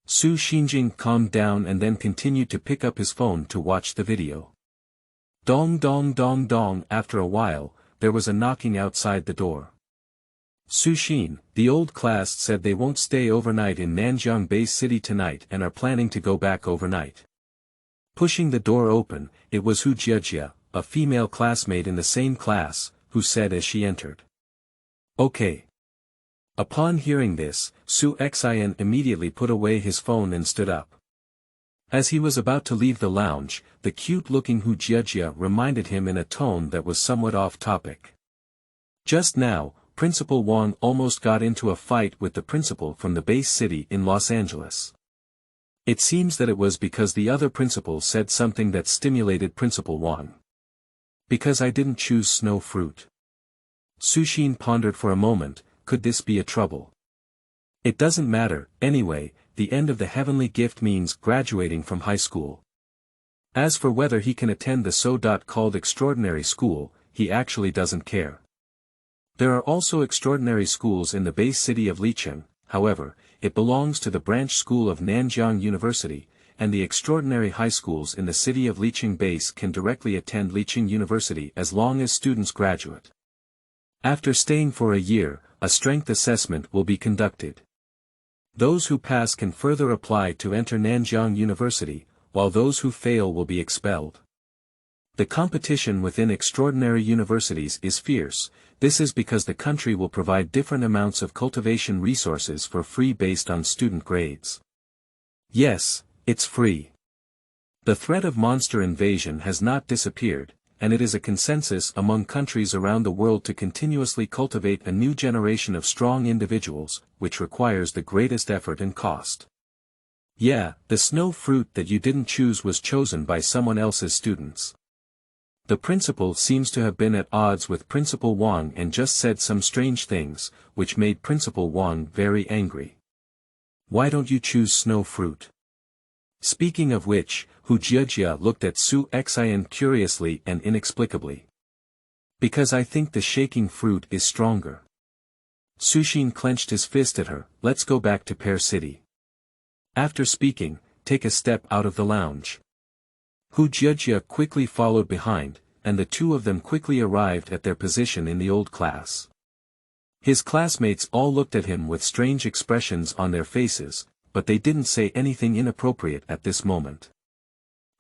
Su Xinjing calmed down and then continued to pick up his phone to watch the video. Dong dong dong dong. After a while, there was a knocking outside the door. Suxin, the old class said they won't stay overnight in Nanjiang Base City tonight and are planning to go back overnight. Pushing the door open, it was Hu Jiejia, a female classmate in the same class, who said as she entered. Okay. Upon hearing this, Suxin immediately put away his phone and stood up. As he was about to leave the lounge, the cute-looking Hu Jiejia reminded him in a tone that was somewhat off-topic. Just now, Principal Wang almost got into a fight with the principal from the base city in Los Angeles. It seems that it was because the other principal said something that stimulated Principal Wang. Because I didn't choose snow fruit. Suxin pondered for a moment, could this be a trouble? It doesn't matter, anyway, the end of the heavenly gift means graduating from high school. As for whether he can attend the so-called extraordinary school, he actually doesn't care. There are also extraordinary schools in the base city of Licheng, however, it belongs to the branch school of Nanjiang University, and the extraordinary high schools in the city of Licheng base can directly attend Licheng University as long as students graduate. After staying for a year, a strength assessment will be conducted. Those who pass can further apply to enter Nanjiang University, while those who fail will be expelled. The competition within extraordinary universities is fierce. This is because the country will provide different amounts of cultivation resources for free based on student grades. Yes, it's free. The threat of monster invasion has not disappeared, and it is a consensus among countries around the world to continuously cultivate a new generation of strong individuals, which requires the greatest effort and cost. Yeah, the snow fruit that you didn't choose was chosen by someone else's students. The principal seems to have been at odds with Principal Wang and just said some strange things, which made Principal Wang very angry. Why don't you choose snow fruit? Speaking of which, Hu Jiejia looked at Suxin curiously and inexplicably. Because I think the shaking fruit is stronger. Suxin clenched his fist at her, let's go back to Pear City. After speaking, take a step out of the lounge. Hu Jiejia quickly followed behind, and the two of them quickly arrived at their position in the old class. His classmates all looked at him with strange expressions on their faces, but they didn't say anything inappropriate at this moment.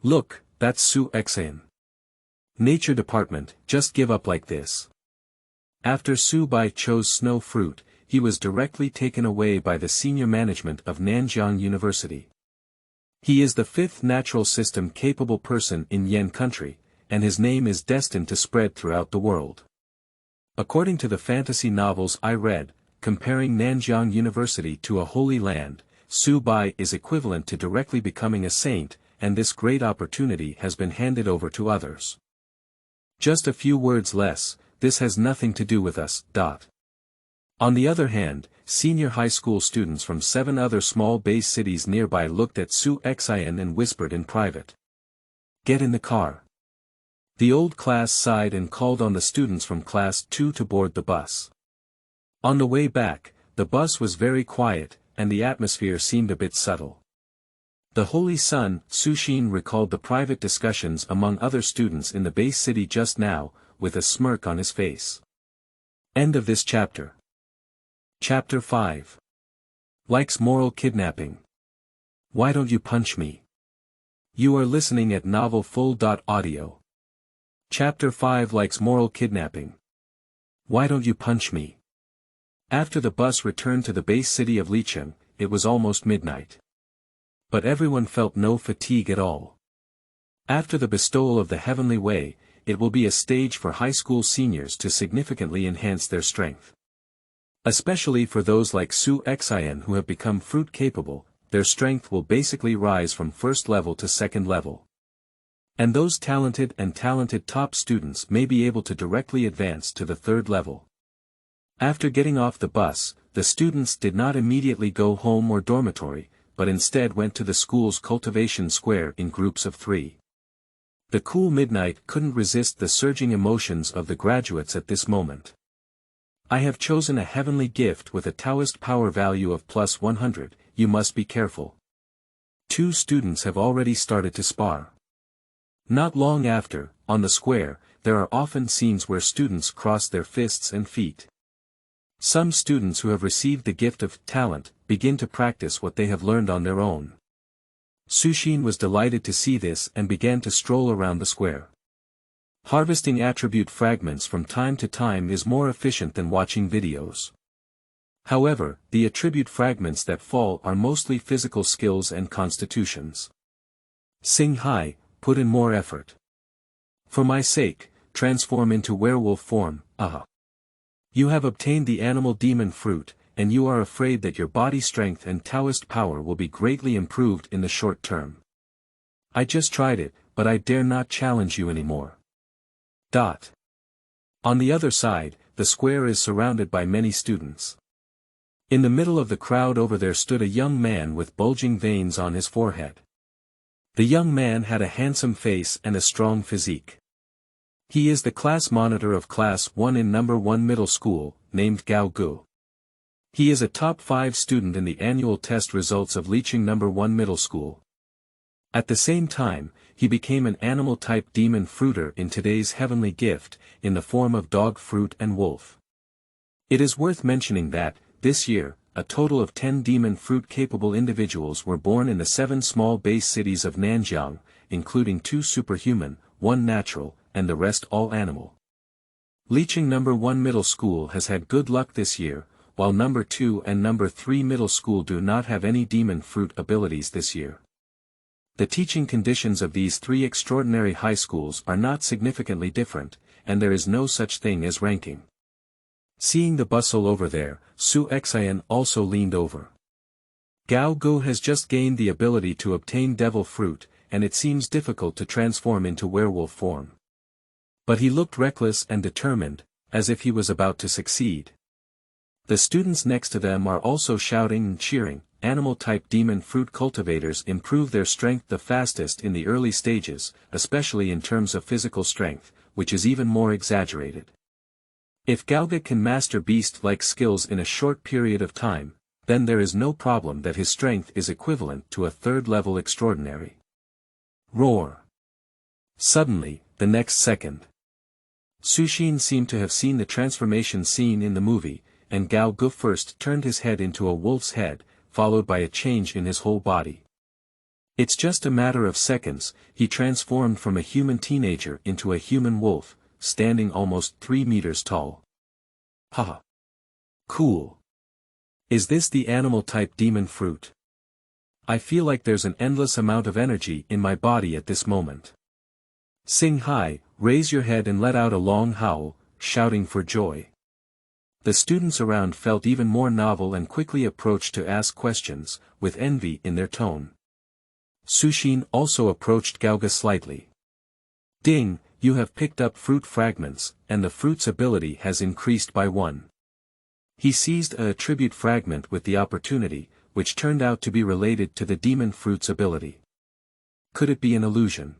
Look, that's Suxin. Nature department, just give up like this. After Su Bai chose snow fruit, he was directly taken away by the senior management of Nanjiang University. He is the fifth natural system capable person in Yan country, and his name is destined to spread throughout the world. According to the fantasy novels I read, comparing Nanjiang University to a holy land, Su Bai is equivalent to directly becoming a saint, and this great opportunity has been handed over to others. Just a few words less, this has nothing to do with us. On the other hand, senior high school students from 7 other small base cities nearby looked at Suxin and whispered in private. Get in the car. The old class sighed and called on the students from class 2 to board the bus. On the way back, the bus was very quiet, and the atmosphere seemed a bit subtle. The Holy Sun, Suxin recalled the private discussions among other students in the base city just now, with a smirk on his face. End of this chapter. Chapter 5. Likes moral kidnapping. Why don't you punch me? You are listening at Novel Full. Audio. Chapter 5 likes moral kidnapping. Why don't you punch me? After the bus returned to the base city of Licheng, it was almost midnight. But everyone felt no fatigue at all. After the bestowal of the Heavenly Way, it will be a stage for high school seniors to significantly enhance their strength. Especially for those like Suxin who have become fruit capable, their strength will basically rise from first level to second level. And those talented top students may be able to directly advance to the third level. After getting off the bus, the students did not immediately go home or dormitory, but instead went to the school's cultivation square in groups of 3. The cool midnight couldn't resist the surging emotions of the graduates at this moment. I have chosen a heavenly gift with a Taoist power value of plus 100, you must be careful. 2 students have already started to spar. Not long after, on the square, there are often scenes where students cross their fists and feet. Some students who have received the gift of talent begin to practice what they have learned on their own. Suxin was delighted to see this and began to stroll around the square. Harvesting attribute fragments from time to time is more efficient than watching videos. However, the attribute fragments that fall are mostly physical skills and constitutions. Sing Hai, put in more effort. For my sake, transform into werewolf form, aha. You have obtained the animal demon fruit, and you are afraid that your body strength and Taoist power will be greatly improved in the short term. I just tried it, but I dare not challenge you anymore. On the other side, the square is surrounded by many students. In the middle of the crowd over there stood a young man with bulging veins on his forehead. The young man had a handsome face and a strong physique. He is the class monitor of Class 1 in No. 1 Middle School, named Gao Gu. He is a top 5 student in the annual test results of Licheng No. 1 Middle School. At the same time, he became an animal-type demon fruiter in today's heavenly gift, in the form of dog fruit and wolf. It is worth mentioning that, this year, a total of 10 demon fruit-capable individuals were born in the 7 small base cities of Nanjiang, including 2 superhuman, 1 natural, and the rest all animal. Licheng No. 1 Middle School has had good luck this year, while No. 2 and No. 3 Middle School do not have any demon fruit abilities this year. The teaching conditions of these 3 extraordinary high schools are not significantly different, and there is no such thing as ranking. Seeing the bustle over there, Suxin also leaned over. Gao Gu has just gained the ability to obtain devil fruit, and it seems difficult to transform into werewolf form. But he looked reckless and determined, as if he was about to succeed. The students next to them are also shouting and cheering. Animal-type demon fruit cultivators improve their strength the fastest in the early stages, especially in terms of physical strength, which is even more exaggerated. If Gaoga can master beast-like skills in a short period of time, then there is no problem that his strength is equivalent to a third-level extraordinary. Roar! Suddenly, the next second, Suxin seemed to have seen the transformation scene in the movie, and Gao Gu first turned his head into a wolf's head, followed by a change in his whole body. It's just a matter of seconds, he transformed from a human teenager into a human wolf, standing almost 3 meters tall. Haha! Cool! Is this the animal-type demon fruit? I feel like there's an endless amount of energy in my body at this moment. Sing Hai, raise your head and let out a long howl, shouting for joy. The students around felt even more novel and quickly approached to ask questions, with envy in their tone. Suxin also approached Gaoga slightly. Ding, you have picked up fruit fragments, and the fruit's ability has increased by 1. He seized a attribute fragment with the opportunity, which turned out to be related to the demon fruit's ability. Could it be an illusion?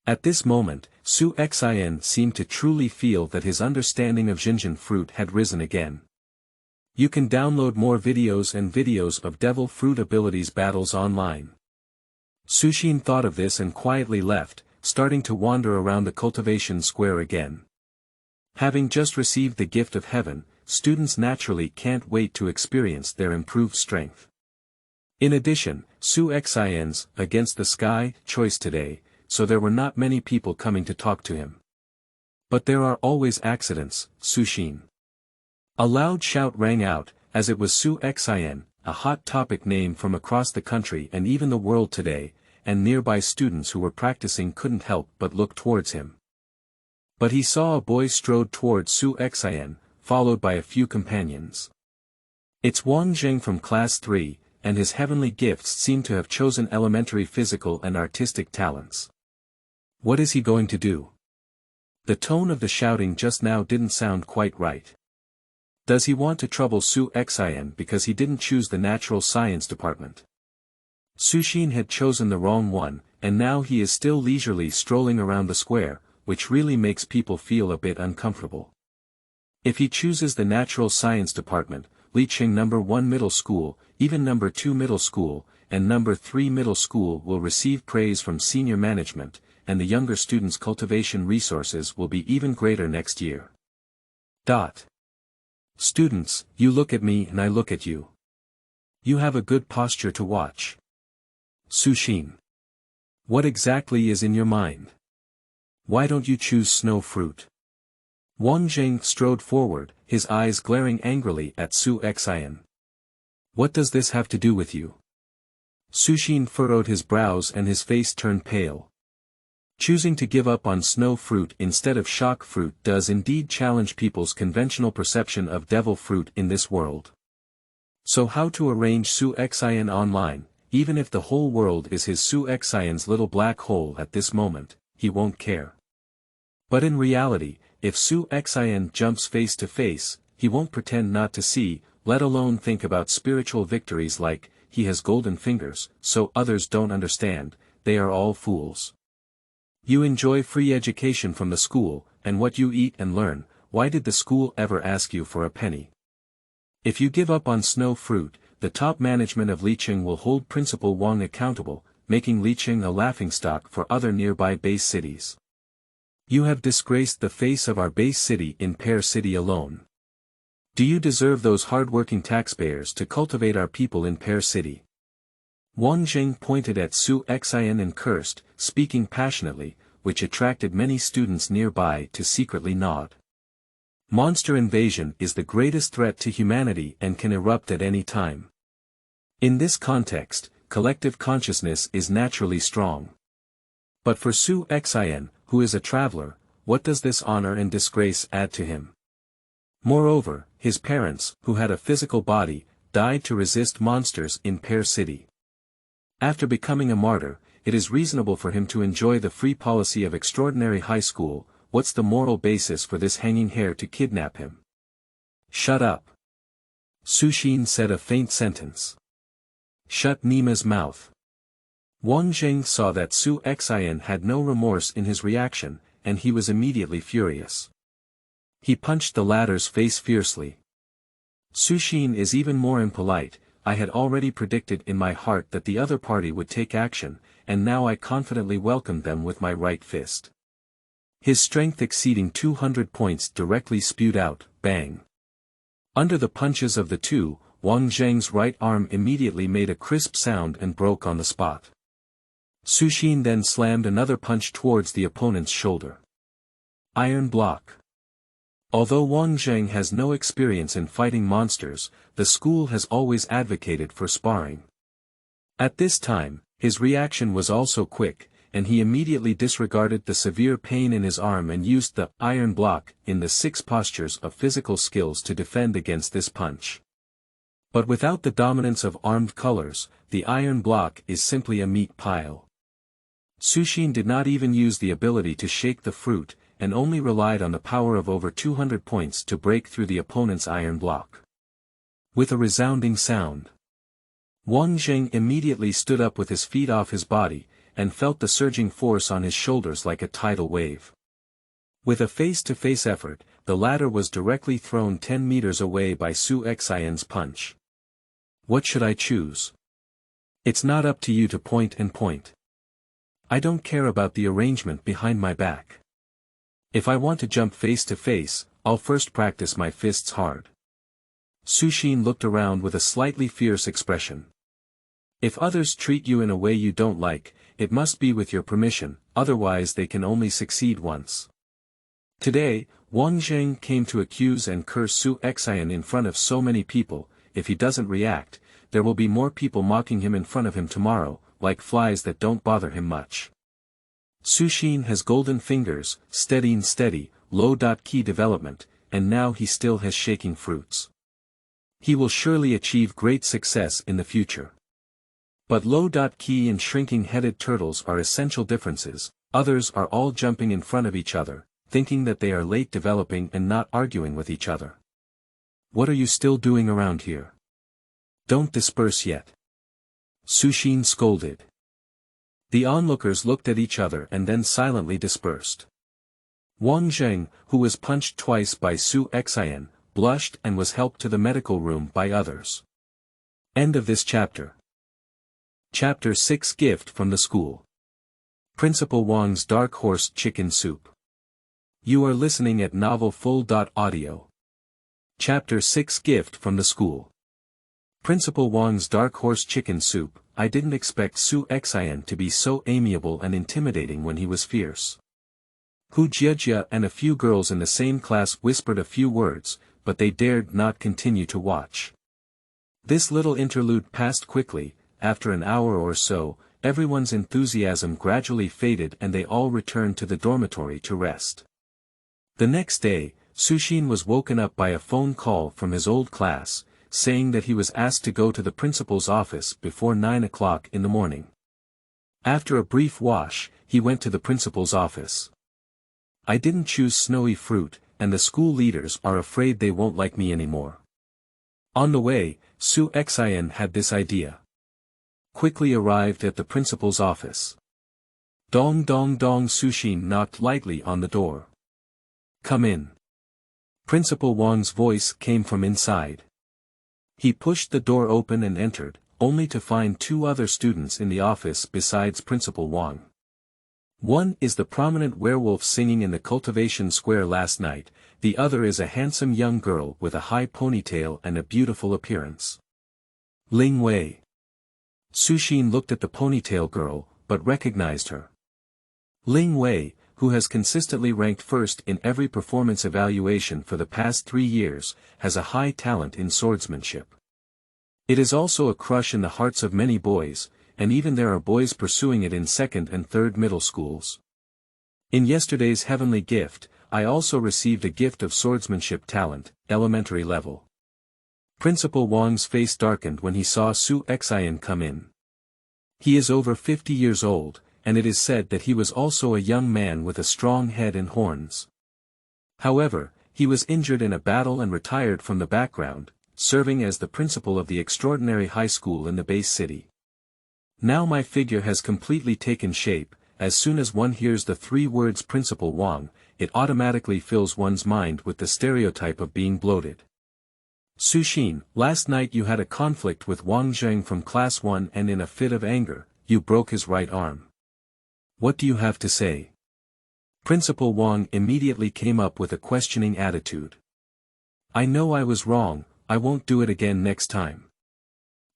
At this moment, Suxin seemed to truly feel that his understanding of Zhenzhen fruit had risen again. You can download more videos and videos of devil fruit abilities battles online. Suxin thought of this and quietly left, starting to wander around the cultivation square again. Having just received the gift of heaven, students naturally can't wait to experience their improved strength. In addition, Suxin's against the sky choice today, so there were not many people coming to talk to him. But there are always accidents, Suxin. A loud shout rang out, as it was Suxin, a hot topic name from across the country and even the world today, and nearby students who were practicing couldn't help but look towards him. But he saw a boy strode towards Suxin, followed by a few companions. It's Wang from class 3, and his heavenly gifts seem to have chosen elementary physical and artistic talents. What is he going to do? The tone of the shouting just now didn't sound quite right. Does he want to trouble Suxin because he didn't choose the natural science department? Suxin had chosen the wrong one, and now he is still leisurely strolling around the square, which really makes people feel a bit uncomfortable. If he chooses the natural science department, Liqing No. 1 middle school, even No. 2 middle school, and No. 3 middle school will receive praise from senior management, and the younger students' cultivation resources will be even greater next year. Students, you look at me and I look at you. You have a good posture to watch. Suxin. What exactly is in your mind? Why don't you choose snow fruit? Wang strode forward, his eyes glaring angrily at Suxin. What does this have to do with you? Suxin furrowed his brows and his face turned pale. Choosing to give up on snow fruit instead of shock fruit does indeed challenge people's conventional perception of devil fruit in this world. So how to arrange Suxin online, even if the whole world is his Suxin's little black hole at this moment, he won't care. But in reality, if Suxin jumps face to face, he won't pretend not to see, let alone think about spiritual victories like, he has golden fingers, so others don't understand, they are all fools. You enjoy free education from the school, and what you eat and learn, why did the school ever ask you for a penny? If you give up on snow fruit, the top management of Liqing will hold Principal Wang accountable, making Liqing a laughingstock for other nearby base cities. You have disgraced the face of our base city in Pear City alone. Do you deserve those hard-working taxpayers to cultivate our people in Pear City? Wang pointed at Suxin and cursed, speaking passionately, which attracted many students nearby to secretly nod. Monster invasion is the greatest threat to humanity and can erupt at any time. In this context, collective consciousness is naturally strong. But for Suxin, who is a traveler, what does this honor and disgrace add to him? Moreover, his parents, who had a physical body, died to resist monsters in Pear City. After becoming a martyr, it is reasonable for him to enjoy the free policy of extraordinary high school. What's the moral basis for this hanging hair to kidnap him? Shut up. Suxin said a faint sentence. Shut Nima's mouth. Wang saw that Suxin had no remorse in his reaction, and he was immediately furious. He punched the latter's face fiercely. Suxin is even more impolite. I had already predicted in my heart that the other party would take action, and now I confidently welcomed them with my right fist. His strength exceeding 200 points directly spewed out, bang. Under the punches of the two, Wang Zheng's right arm immediately made a crisp sound and broke on the spot. Suxin then slammed another punch towards the opponent's shoulder. Iron block. Although Wang Zheng has no experience in fighting monsters, the school has always advocated for sparring. At this time, his reaction was also quick, and he immediately disregarded the severe pain in his arm and used the iron block in the 6 postures of physical skills to defend against this punch. But without the dominance of armed colors, the iron block is simply a meat pile. Suxin did not even use the ability to shake the fruit, and only relied on the power of over 200 points to break through the opponent's iron block. With a resounding sound, Wang Zheng immediately stood up with his feet off his body, and felt the surging force on his shoulders like a tidal wave. With a face-to-face effort, the latter was directly thrown 10 meters away by Suxin's punch. What should I choose? It's not up to you to point and point. I don't care about the arrangement behind my back. If I want to jump face to face, I'll first practice my fists hard. Suxin looked around with a slightly fierce expression. If others treat you in a way you don't like, it must be with your permission, otherwise they can only succeed once. Today, Wang came to accuse and curse Suxin in front of so many people. If he doesn't react, there will be more people mocking him in front of him tomorrow, like flies that don't bother him much. Suxin has golden fingers, steady, low-key development, and now he still has shaking fruits. He will surely achieve great success in the future. But low-key and shrinking-headed turtles are essential differences. Others are all jumping in front of each other, thinking that they are late developing and not arguing with each other. What are you still doing around here? Don't disperse yet. Suxin scolded. The onlookers looked at each other and then silently dispersed. Wang, who was punched twice by Suxin, blushed and was helped to the medical room by others. End of this chapter. Chapter 6 Gift from the School. Principal Wang's Dark Horse Chicken Soup. You are listening at novelfull.audio. Chapter 6 Gift from the School. Principal Wang's Dark Horse Chicken Soup. I didn't expect Suxin to be so amiable and intimidating when he was fierce. Hu Jiejia and a few girls in the same class whispered a few words, but they dared not continue to watch. This little interlude passed quickly. After an hour or so, everyone's enthusiasm gradually faded and they all returned to the dormitory to rest. The next day, Suxin was woken up by a phone call from his old class, saying that he was asked to go to the principal's office before 9 o'clock in the morning. After a brief wash, he went to the principal's office. I didn't choose snowy fruit, and the school leaders are afraid they won't like me anymore. On the way, Suxin had this idea. Quickly arrived at the principal's office. Dong dong dong. Suxin knocked lightly on the door. Come in. Principal Wang's voice came from inside. He pushed the door open and entered, only to find two other students in the office besides Principal Wang. One is the prominent werewolf singing in the Cultivation Square last night, the other is a handsome young girl with a high ponytail and a beautiful appearance. Ling Wei. Suxin looked at the ponytail girl, but recognized her. Ling Wei, who has consistently ranked first in every performance evaluation for the past 3 years, has a high talent in swordsmanship. It is also a crush in the hearts of many boys, and even there are boys pursuing it in second and third middle schools. In yesterday's heavenly gift, I also received a gift of swordsmanship talent, elementary level. Principal Wang's face darkened when he saw Suxin come in. He is over 50 years old, and it is said that he was also a young man with a strong head and horns. However, he was injured in a battle and retired from the background, serving as the principal of the extraordinary high school in the base city. Now my figure has completely taken shape. As soon as one hears the 3 words Principal Wang, it automatically fills one's mind with the stereotype of being bloated. Suxin, last night you had a conflict with Wang from class 1 and in a fit of anger, you broke his right arm. What do you have to say? Principal Wang immediately came up with a questioning attitude. I know I was wrong, I won't do it again next time.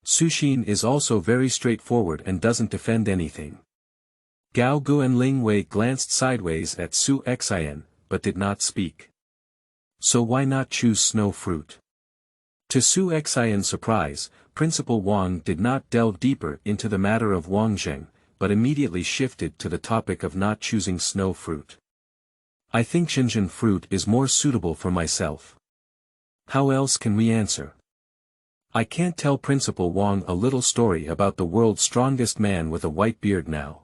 Suxin is also very straightforward and doesn't defend anything. Gao Gu and Ling Wei glanced sideways at Suxin, but did not speak. So why not choose snow fruit? To Suxin's surprise, Principal Wang did not delve deeper into the matter of Wang, but immediately shifted to the topic of not choosing snow fruit. I think Zhenzhen fruit is more suitable for myself. How else can we answer? I can't tell Principal Wang a little story about the world's strongest man with a white beard now.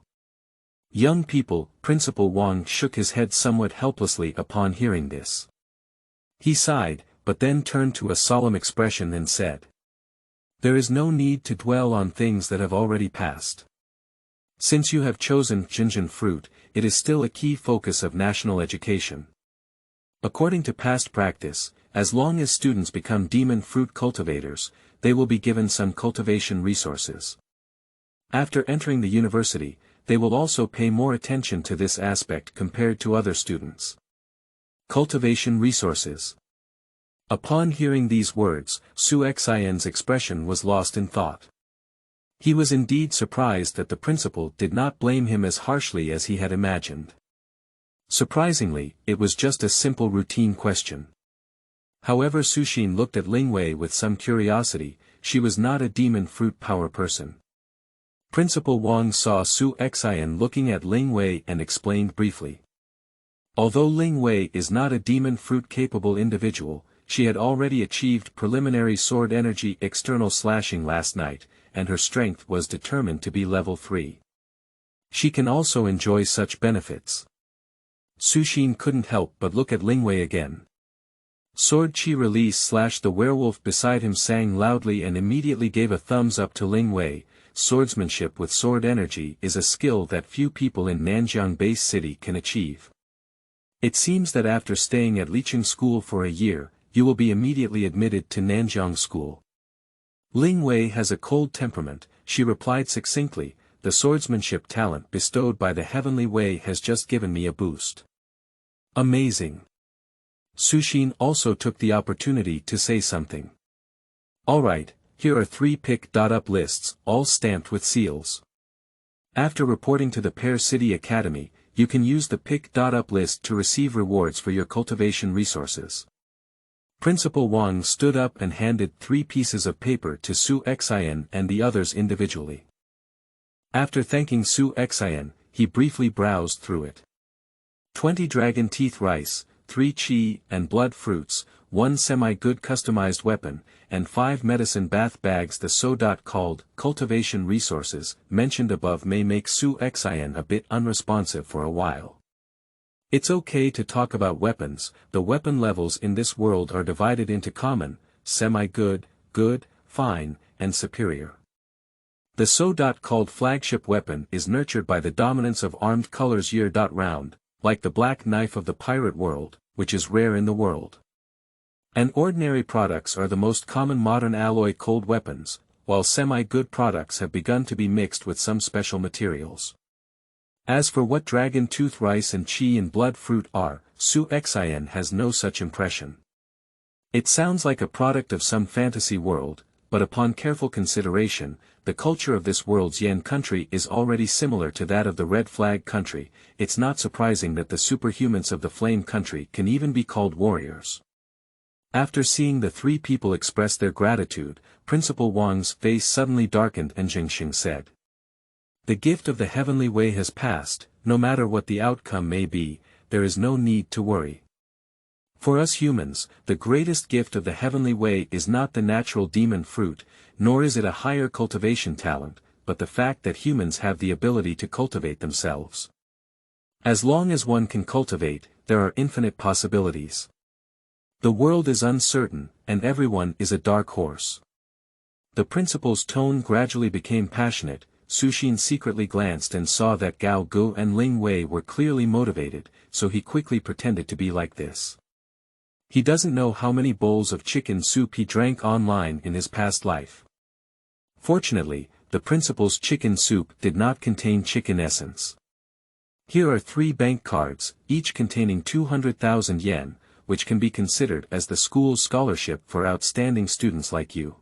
Young people, Principal Wang shook his head somewhat helplessly upon hearing this. He sighed, but then turned to a solemn expression and said, there is no need to dwell on things that have already passed. Since you have chosen Zhenzhen fruit, it is still a key focus of national education. According to past practice, as long as students become demon fruit cultivators, they will be given some cultivation resources. After entering the university, they will also pay more attention to this aspect compared to other students. Cultivation resources. Upon hearing these words, Suxin's expression was lost in thought. He was indeed surprised that the principal did not blame him as harshly as he had imagined. Surprisingly, it was just a simple routine question. However, Suxin looked at Ling Wei with some curiosity. She was not a demon fruit power person. Principal Wang saw Suxin looking at Ling Wei and explained briefly. Although Ling Wei is not a demon fruit capable individual, she had already achieved preliminary sword energy external slashing last night, and her strength was determined to be level 3. She can also enjoy such benefits. Suxin couldn't help but look at Ling Wei again. Sword chi release / the werewolf beside him sang loudly and immediately gave a thumbs up to Ling Wei. Swordsmanship with sword energy is a skill that few people in Nanjiang base city can achieve. It seems that after staying at Licheng School for a year, you will be immediately admitted to Nanjiang School. Ling Wei has a cold temperament, she replied succinctly. The swordsmanship talent bestowed by the Heavenly Way has just given me a boost. Amazing. Suxin also took the opportunity to say something. Alright, here are 3 pick.up lists, all stamped with seals. After reporting to the Pear City Academy, you can use the pick.up list to receive rewards for your cultivation resources. Principal Wang stood up and handed 3 pieces of paper to Suxin and the others individually. After thanking Suxin, he briefly browsed through it. 20 dragon teeth rice, 3 chi and blood fruits, 1 semi-good customized weapon, and 5 medicine bath bags. The so-called cultivation resources mentioned above may make Suxin a bit unresponsive for a while. It's okay to talk about weapons. The weapon levels in this world are divided into common, semi-good, good, fine, and superior. The so-called flagship weapon is nurtured by the dominance of armed colors year-round, like the black knife of the pirate world, which is rare in the world. And ordinary products are the most common modern alloy cold weapons, while semi-good products have begun to be mixed with some special materials. As for what dragon tooth rice and chi and blood fruit are, Suxin has no such impression. It sounds like a product of some fantasy world, but upon careful consideration, the culture of this world's Yan country is already similar to that of the Red Flag country. It's not surprising that the superhumans of the Flame country can even be called warriors. After seeing the 3 people express their gratitude, Principal Wang's face suddenly darkened and Zhenzhen said. The gift of the Heavenly Way has passed. No matter what the outcome may be, there is no need to worry. For us humans, the greatest gift of the Heavenly Way is not the natural demon fruit, nor is it a higher cultivation talent, but the fact that humans have the ability to cultivate themselves. As long as one can cultivate, there are infinite possibilities. The world is uncertain, and everyone is a dark horse. The principal's tone gradually became passionate. Suxin secretly glanced and saw that Gao Gu and Ling Wei were clearly motivated, so he quickly pretended to be like this. He doesn't know how many bowls of chicken soup he drank online in his past life. Fortunately, the principal's chicken soup did not contain chicken essence. Here are 3 bank cards, each containing 200,000 yen, which can be considered as the school's scholarship for outstanding students like you.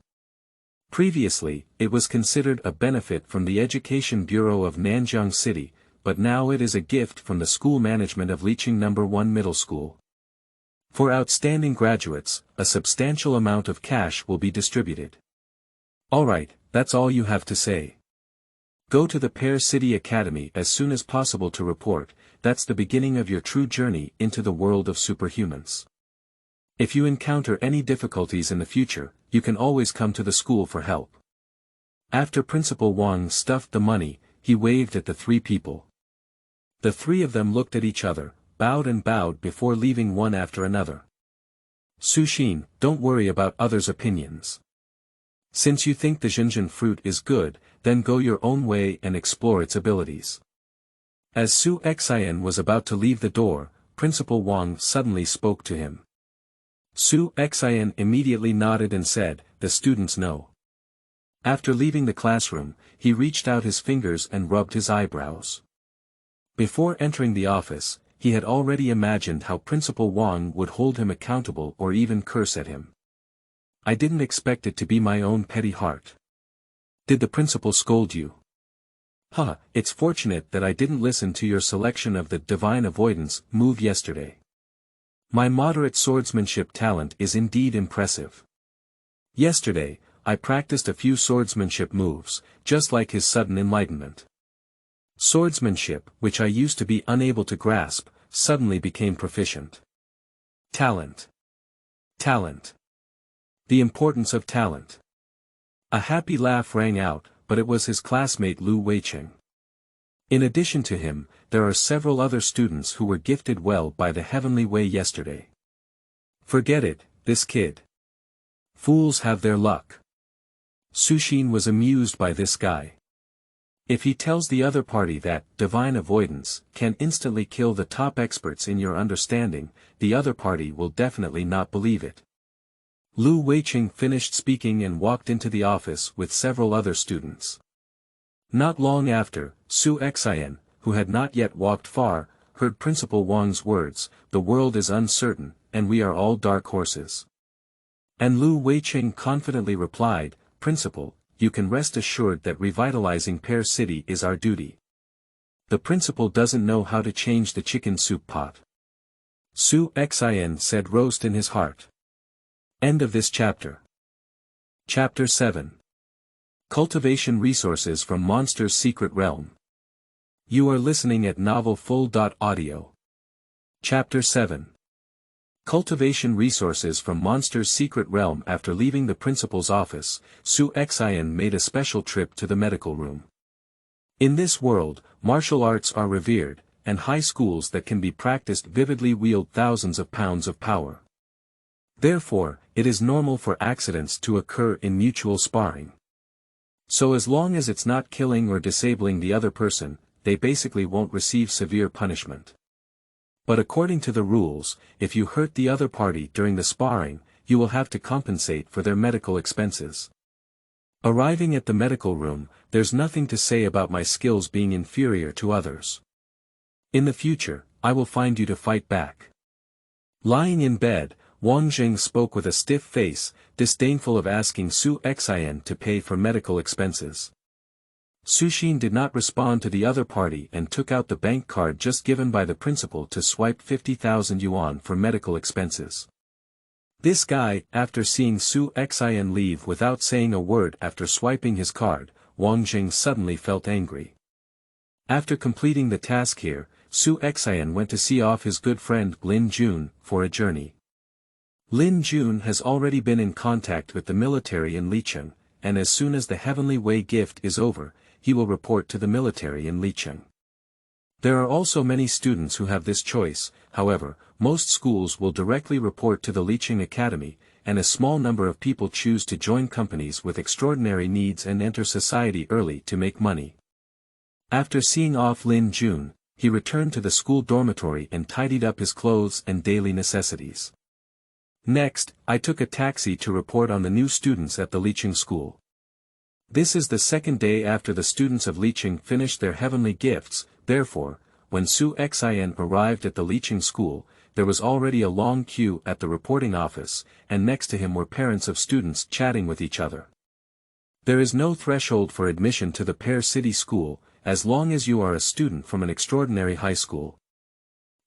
Previously, it was considered a benefit from the Education Bureau of Nanjiang City, but now it is a gift from the school management of Licheng No. 1 Middle School. For outstanding graduates, a substantial amount of cash will be distributed. Alright, that's all you have to say. Go to the Pear City Academy as soon as possible to report. That's the beginning of your true journey into the world of superhumans. If you encounter any difficulties in the future, you can always come to the school for help. After Principal Wang stuffed the money, he waved at the 3 people. The 3 of them looked at each other, bowed before leaving one after another. Suxin, don't worry about others' opinions. Since you think the Zhenzhen fruit is good, then go your own way and explore its abilities. As Suxin was about to leave the door, Principal Wang suddenly spoke to him. Suxin immediately nodded and said, "The students know." After leaving the classroom, he reached out his fingers and rubbed his eyebrows. Before entering the office, he had already imagined how Principal Wang would hold him accountable or even curse at him. I didn't expect it to be my own petty heart. Did the principal scold you? Huh, it's fortunate that I didn't listen to your selection of the divine avoidance move yesterday. My moderate swordsmanship talent is indeed impressive. Yesterday, I practiced a few swordsmanship moves, just like his sudden enlightenment. Swordsmanship, which I used to be unable to grasp, suddenly became proficient. Talent. Talent. The importance of talent. A happy laugh rang out, but it was his classmate Lu Weiqing. In addition to him, there are several other students who were gifted well by the heavenly way yesterday. Forget it, this kid. Fools have their luck. Suxin was amused by this guy. If he tells the other party that divine avoidance can instantly kill the top experts in your understanding, the other party will definitely not believe it. Lu Weiqing finished speaking and walked into the office with several other students. Not long after, Suxin, who had not yet walked far, heard Principal Wang's words, "The world is uncertain, and we are all dark horses." And Lu Weiqing confidently replied, "Principal, you can rest assured that revitalizing Pear City is our duty. The principal doesn't know how to change the chicken soup pot." Suxin said roast in his heart. End of this chapter. Chapter 7. Cultivation Resources from Monster's Secret Realm. You are listening at novelfull.audio. Chapter 7. Cultivation Resources from Monster's Secret Realm. After leaving the principal's office, Suxin made a special trip to the medical room. In this world, martial arts are revered, and high schools that can be practiced vividly wield thousands of pounds of power. Therefore, it is normal for accidents to occur in mutual sparring. So as long as it's not killing or disabling the other person, they basically won't receive severe punishment. But according to the rules, if you hurt the other party during the sparring, you will have to compensate for their medical expenses. Arriving at the medical room, there's nothing to say about my skills being inferior to others. In the future, I will find you to fight back. Lying in bed, Wang spoke with a stiff face, disdainful of asking Suxin to pay for medical expenses. Suxin did not respond to the other party and took out the bank card just given by the principal to swipe 50,000 yuan for medical expenses. This guy, after seeing Suxin leave without saying a word after swiping his card, Wang suddenly felt angry. After completing the task here, Suxin went to see off his good friend Lin Jun for a journey. Lin Jun has already been in contact with the military in Licheng, and as soon as the Heavenly Way gift is over, he will report to the military in Licheng. There are also many students who have this choice, however, most schools will directly report to the Licheng Academy, and a small number of people choose to join companies with extraordinary needs and enter society early to make money. After seeing off Lin Jun, he returned to the school dormitory and tidied up his clothes and daily necessities. Next, I took a taxi to report on the new students at the Licheng school. This is the second day after the students of Licheng finished their heavenly gifts, therefore, when Suxin arrived at the Licheng school, there was already a long queue at the reporting office, and next to him were parents of students chatting with each other. There is no threshold for admission to the Pear City school, as long as you are a student from an extraordinary high school.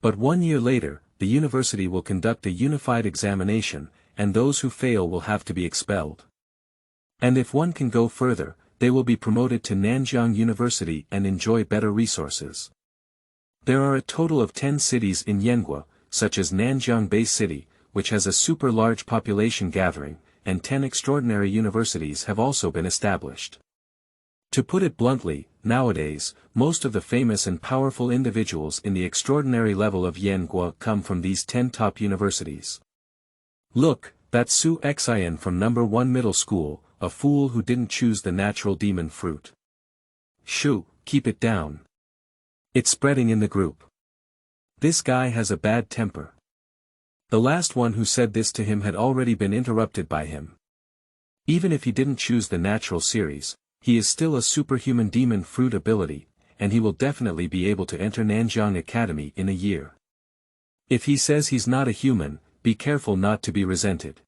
But 1 year later, the university will conduct a unified examination, and those who fail will have to be expelled. And if one can go further, they will be promoted to Nanjiang University and enjoy better resources. There are a total of 10 cities in Yanguo, such as Nanjiang Bay City, which has a super large population gathering, and 10 extraordinary universities have also been established. To put it bluntly, nowadays, most of the famous and powerful individuals in the extraordinary level of Yanguo come from these 10 top universities. Look, that's Suxin from number 1 middle school, a fool who didn't choose the natural demon fruit. Shoo, keep it down. It's spreading in the group. This guy has a bad temper. The last one who said this to him had already been interrupted by him. Even if he didn't choose the natural series, he is still a superhuman demon fruit ability, and he will definitely be able to enter Nanjiang Academy in a year. If he says he's not a human, be careful not to be resented.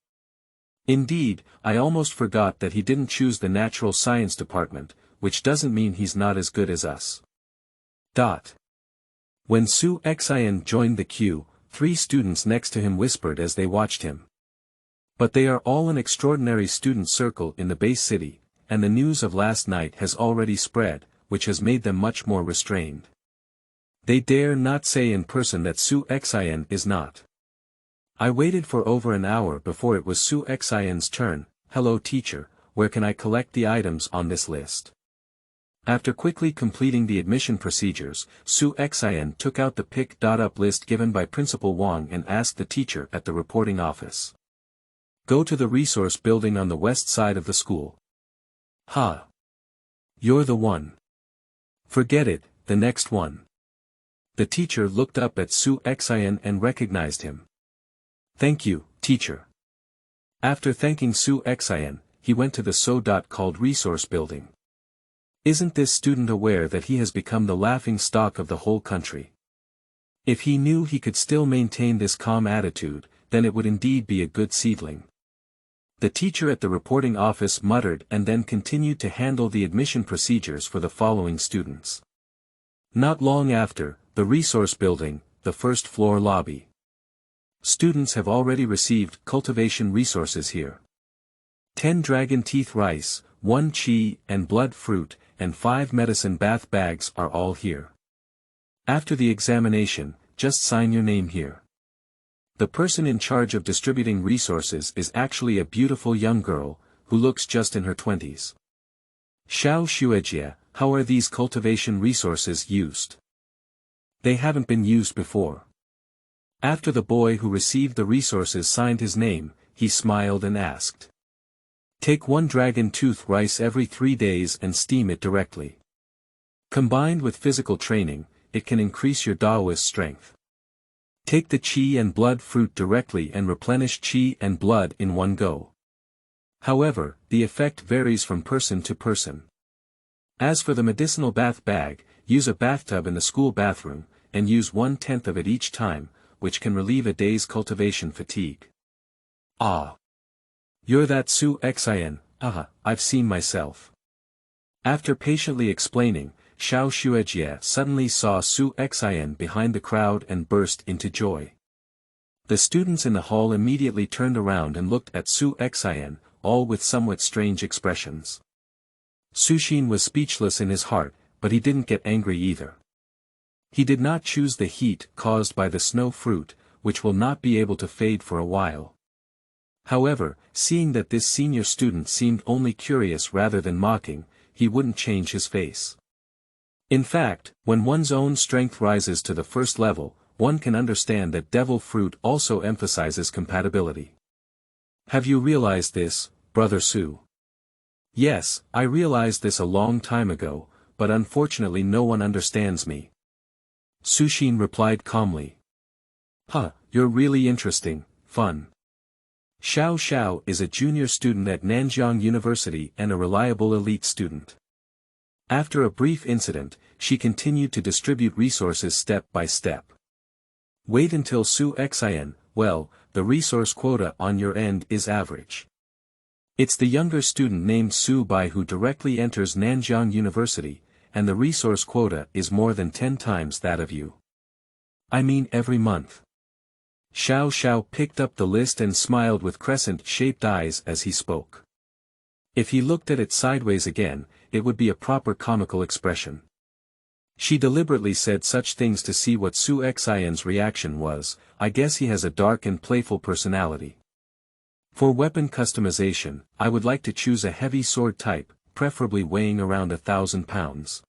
Indeed, I almost forgot that he didn't choose the natural science department, which doesn't mean he's not as good as us. When Suxin joined the queue, 3 students next to him whispered as they watched him. But they are all an extraordinary student circle in the base city, and the news of last night has already spread, which has made them much more restrained. They dare not say in person that Suxin is not. I waited for over an hour before it was Suxin's turn. Hello teacher, where can I collect the items on this list? After quickly completing the admission procedures, Suxin took out the pick-up list given by Principal Wang and asked the teacher at the reporting office. Go to the resource building on the west side of the school. Ha! You're the one. Forget it, the next one. The teacher looked up at Suxin and recognized him. Thank you, teacher. After thanking Suxin, he went to the so-called resource building. Isn't this student aware that he has become the laughing stock of the whole country? If he knew he could still maintain this calm attitude, then it would indeed be a good seedling. The teacher at the reporting office muttered and then continued to handle the admission procedures for the following students. Not long after, the resource building, the first floor lobby. Students have already received cultivation resources here. 10 dragon teeth rice, 1 chi and blood fruit, and 5 medicine bath bags are all here. After the examination, just sign your name here. The person in charge of distributing resources is actually a beautiful young girl, who looks just in her 20s. Xiao Xuejie, how are these cultivation resources used? They haven't been used before. After the boy who received the resources signed his name, he smiled and asked. Take 1 dragon tooth rice every 3 days and steam it directly. Combined with physical training, it can increase your Daoist strength. Take the qi and blood fruit directly and replenish qi and blood in one go. However, the effect varies from person to person. As for the medicinal bath bag, use a bathtub in the school bathroom, and use 1/10 of it each time, which can relieve a day's cultivation fatigue. Ah! You're that Suxin, I've seen myself. After patiently explaining, Xiao Xuejie suddenly saw Suxin behind the crowd and burst into joy. The students in the hall immediately turned around and looked at Suxin, all with somewhat strange expressions. Suxin was speechless in his heart, but he didn't get angry either. He did not choose the heat caused by the snow fruit, which will not be able to fade for a while. However, seeing that this senior student seemed only curious rather than mocking, he wouldn't change his face. In fact, when one's own strength rises to the first level, one can understand that devil fruit also emphasizes compatibility. Have you realized this, Brother Su? Yes, I realized this a long time ago, but unfortunately no one understands me. Suxin replied calmly. You're really interesting, fun. Xiao Xiao is a junior student at Nanjiang University and a reliable elite student. After a brief incident, she continued to distribute resources step by step. Wait until Suxin, well, the resource quota on your end is average. It's the younger student named Su Bai who directly enters Nanjiang University, and the resource quota is more than 10 times that of you. I mean every month. Xiao Xiao picked up the list and smiled with crescent-shaped eyes as he spoke. If he looked at it sideways again, it would be a proper comical expression. She deliberately said such things to see what Suxin's reaction was. I guess he has a dark and playful personality. For weapon customization, I would like to choose a heavy sword type, preferably weighing around 1,000 pounds.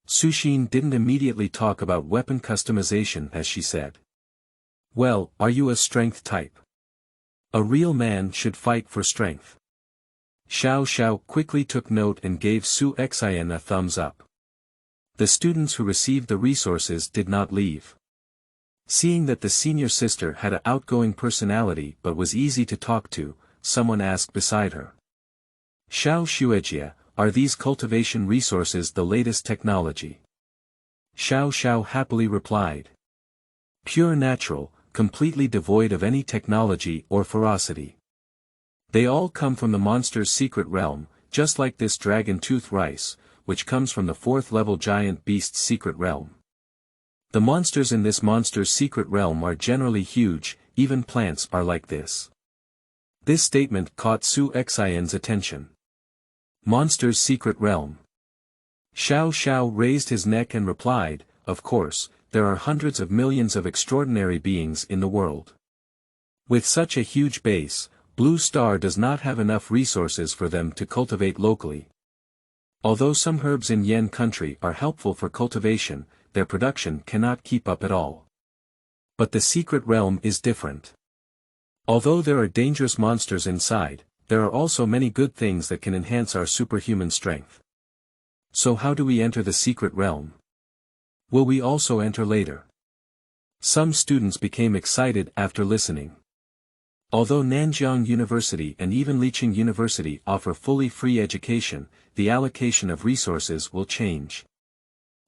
Suxin didn't immediately talk about weapon customization as she said. Well, are you a strength type? A real man should fight for strength. Xiao Xiao quickly took note and gave Suxin a thumbs up. The students who received the resources did not leave. Seeing that the senior sister had an outgoing personality but was easy to talk to, someone asked beside her. Xiao Xuejie, are these cultivation resources the latest technology? Xiao Xiao happily replied. Pure natural, completely devoid of any technology or ferocity. They all come from the monster's secret realm, just like this dragon tooth rice, which comes from the 4th level giant beast's secret realm. The monsters in this monster's secret realm are generally huge, even plants are like this. This statement caught Suxin's attention. Monster's secret realm. Xiao Xiao raised his neck and replied, of course, there are hundreds of millions of extraordinary beings in the world. With such a huge base, Blue Star does not have enough resources for them to cultivate locally. Although some herbs in Yan country are helpful for cultivation, their production cannot keep up at all. But the secret realm is different. Although there are dangerous monsters inside, there are also many good things that can enhance our superhuman strength. So how do we enter the secret realm? Will we also enter later? Some students became excited after listening. Although Nanjiang University and even Liqing University offer fully free education, the allocation of resources will change.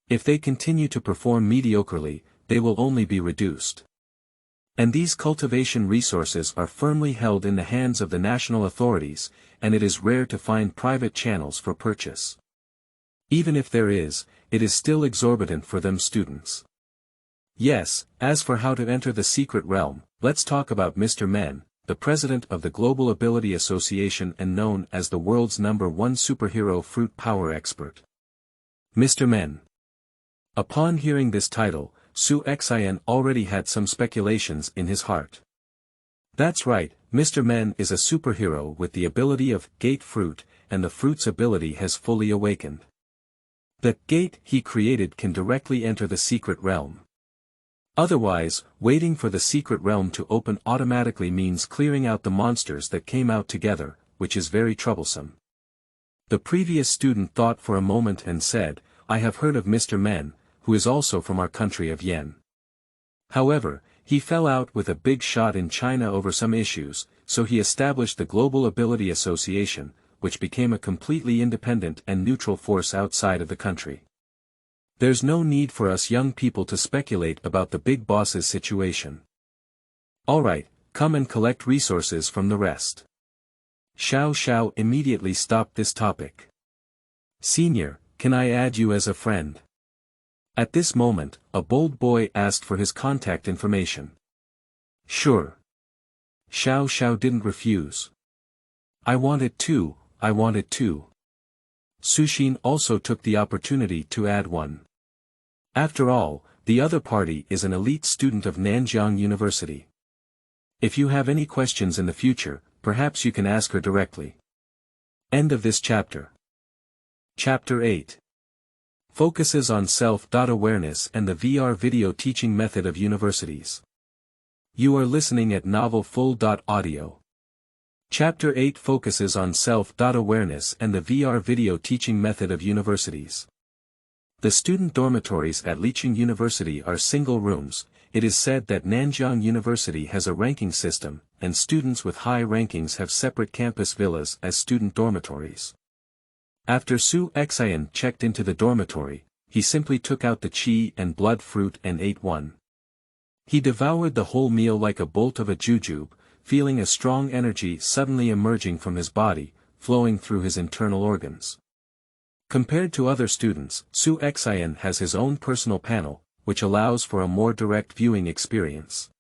If they continue to perform mediocrely, they will only be reduced. And these cultivation resources are firmly held in the hands of the national authorities, and it is rare to find private channels for purchase. Even if there is, it is still exorbitant for them students. Yes, as for how to enter the secret realm, let's talk about Mr. Men, the president of the Global Ability Association and known as the world's #1 superhero fruit power expert. Mr. Men. Upon hearing this title, Suxin already had some speculations in his heart. That's right, Mr. Men is a superhero with the ability of gate fruit, and the fruit's ability has fully awakened. The gate he created can directly enter the secret realm. Otherwise, waiting for the secret realm to open automatically means clearing out the monsters that came out together, which is very troublesome. The previous student thought for a moment and said, I have heard of Mr. Men, who is also from our country of Yan. However, he fell out with a big shot in China over some issues, so he established the Global Ability Association, which became a completely independent and neutral force outside of the country. There's no need for us young people to speculate about the big boss's situation. Alright, come and collect resources from the rest. Xiao Xiao immediately stopped this topic. Senior, can I add you as a friend? At this moment, a bold boy asked for his contact information. Sure. Xiao Xiao didn't refuse. I want it too. Suxin also took the opportunity to add one. After all, the other party is an elite student of Nanjiang University. If you have any questions in the future, perhaps you can ask her directly. End of this chapter. Chapter 8. Focuses on self-awareness and the VR video teaching method of universities. You are listening at Novel Full.audio. Chapter 8 focuses on self-awareness and the VR video teaching method of universities. The student dormitories at Liqing University are single rooms. It is said that Nanjiang University has a ranking system, and students with high rankings have separate campus villas as student dormitories. After Suxin checked into the dormitory, he simply took out the qi and blood fruit and ate one. He devoured the whole meal like a bolt of a jujube, feeling a strong energy suddenly emerging from his body, flowing through his internal organs. Compared to other students, Suxin has his own personal panel, which allows for a more direct viewing experience.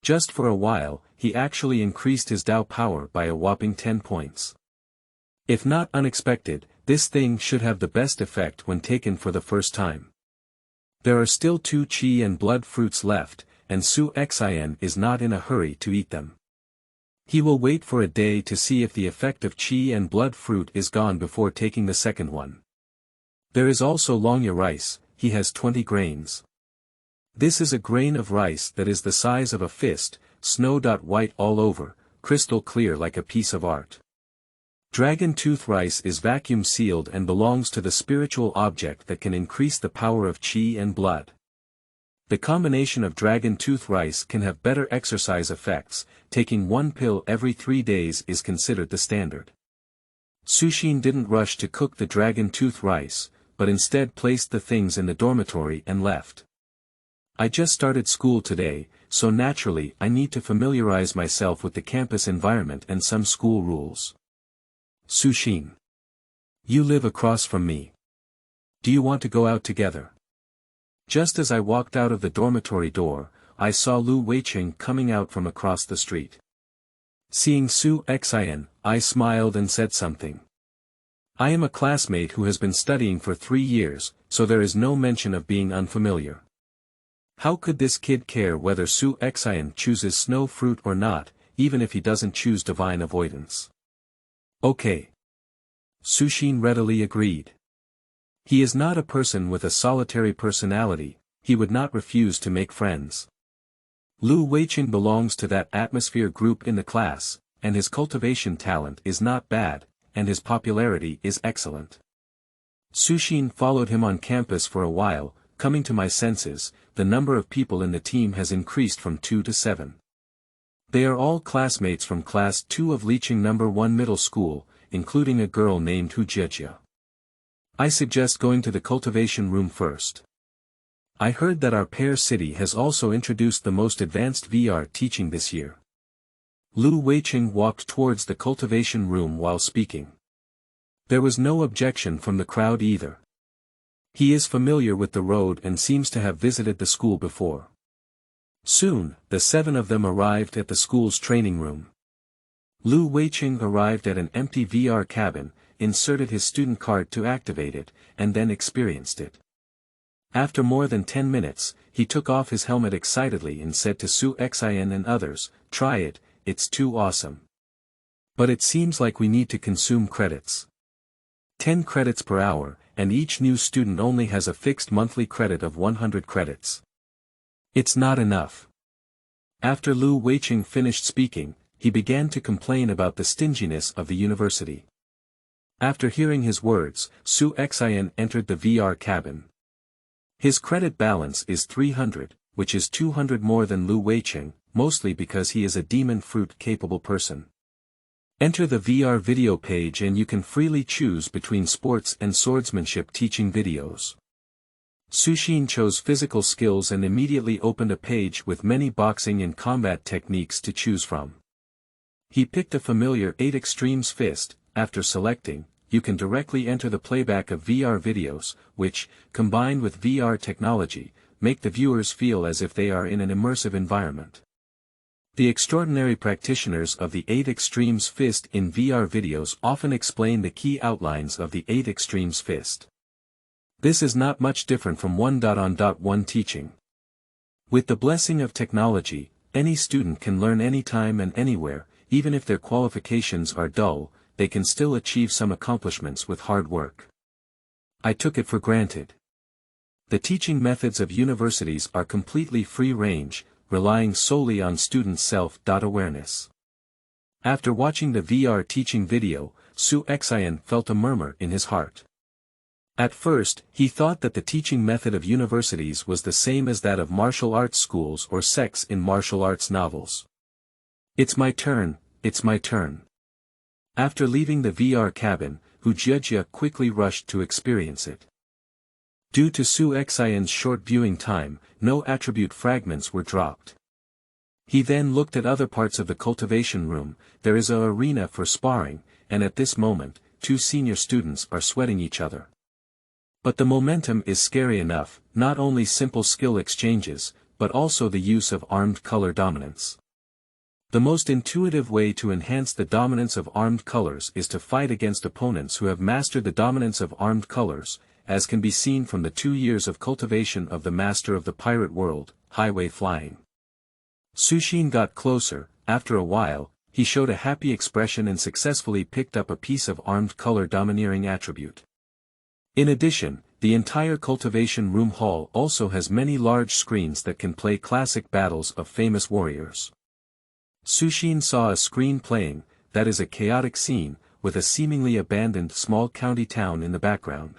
Just for a while, he actually increased his Dao power by a whopping 10 points. If not unexpected, this thing should have the best effect when taken for the first time. There are still 2 qi and blood fruits left, and Suxin is not in a hurry to eat them. He will wait for a day to see if the effect of qi and blood fruit is gone before taking the second one. There is also longya rice, he has 20 grains. This is a grain of rice that is the size of a fist, snow-white all over, crystal clear like a piece of art. Dragon tooth rice is vacuum sealed and belongs to the spiritual object that can increase the power of qi and blood. The combination of dragon tooth rice can have better exercise effects. Taking 1 pill every 3 days is considered the standard. Suxin didn't rush to cook the dragon tooth rice, but instead placed the things in the dormitory and left. I just started school today, so naturally I need to familiarize myself with the campus environment and some school rules. Suxin. You live across from me. Do you want to go out together? Just as I walked out of the dormitory door, I saw Lu Weiqing coming out from across the street. Seeing Suxin, I smiled and said something. I am a classmate who has been studying for 3 years, so there is no mention of being unfamiliar. How could this kid care whether Suxin chooses snow fruit or not, even if he doesn't choose divine avoidance? Okay. Suxin readily agreed. He is not a person with a solitary personality, he would not refuse to make friends. Lu Weiqing belongs to that atmosphere group in the class, and his cultivation talent is not bad, and his popularity is excellent. Suxin followed him on campus for a while. Coming to my senses, the number of people in the team has increased from 2 to 7. They are all classmates from Class 2 of Liqing No. 1 Middle School, including a girl named Hu Jiejia. I suggest going to the cultivation room first. I heard that our pair city has also introduced the most advanced VR teaching this year. Lu Weiqing walked towards the cultivation room while speaking. There was no objection from the crowd either. He is familiar with the road and seems to have visited the school before. Soon, the 7 of them arrived at the school's training room. Lu Weiqing arrived at an empty VR cabin, inserted his student card to activate it, and then experienced it. After more than 10 minutes, he took off his helmet excitedly and said to Suxin and others, "Try it, it's too awesome. But it seems like we need to consume credits. 10 credits per hour, and each new student only has a fixed monthly credit of 100 credits. It's not enough." After Lu Weiqing finished speaking, he began to complain about the stinginess of the university. After hearing his words, Suxin entered the VR cabin. His credit balance is 300, which is 200 more than Lu Weiqing, mostly because he is a demon fruit-capable person. Enter the VR video page and you can freely choose between sports and swordsmanship teaching videos. Suxin chose physical skills and immediately opened a page with many boxing and combat techniques to choose from. He picked a familiar 8 Extremes Fist. After selecting, you can directly enter the playback of VR videos, which, combined with VR technology, make the viewers feel as if they are in an immersive environment. The extraordinary practitioners of the 8 Extremes Fist in VR videos often explain the key outlines of the 8 Extremes Fist. This is not much different from 1.on.1 teaching. With the blessing of technology, any student can learn anytime and anywhere, even if their qualifications are dull, they can still achieve some accomplishments with hard work. I took it for granted. The teaching methods of universities are completely free-range, relying solely on students' self-awareness. After watching the VR teaching video, Suxin felt a murmur in his heart. At first, he thought that the teaching method of universities was the same as that of martial arts schools or sects in martial arts novels. It's my turn, it's my turn. After leaving the VR cabin, Hu Jiejia quickly rushed to experience it. Due to Suxin's short viewing time, no attribute fragments were dropped. He then looked at other parts of the cultivation room. There is an arena for sparring, and at this moment, 2 senior students are sweating each other. But the momentum is scary enough, not only simple skill exchanges, but also the use of armed color dominance. The most intuitive way to enhance the dominance of armed colors is to fight against opponents who have mastered the dominance of armed colors, as can be seen from the 2 years of cultivation of the master of the pirate world, highway flying. Suxin got closer. After a while, he showed a happy expression and successfully picked up a piece of armed color domineering attribute. In addition, the entire cultivation room hall also has many large screens that can play classic battles of famous warriors. Suxin saw a screen playing, that is a chaotic scene, with a seemingly abandoned small county town in the background.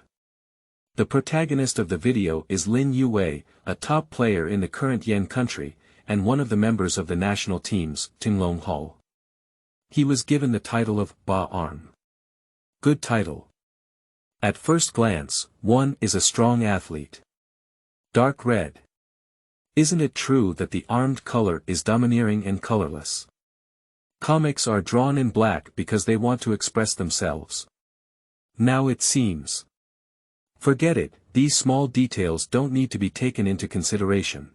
The protagonist of the video is Lin Yue, a top player in the current Yan country, and one of the members of the national teams, Tinglong Hall. He was given the title of Ba Arm. Good title. At first glance, one is a strong athlete. Dark red. Isn't it true that the armed color is domineering and colorless? Comics are drawn in black because they want to express themselves. Now it seems. Forget it, these small details don't need to be taken into consideration.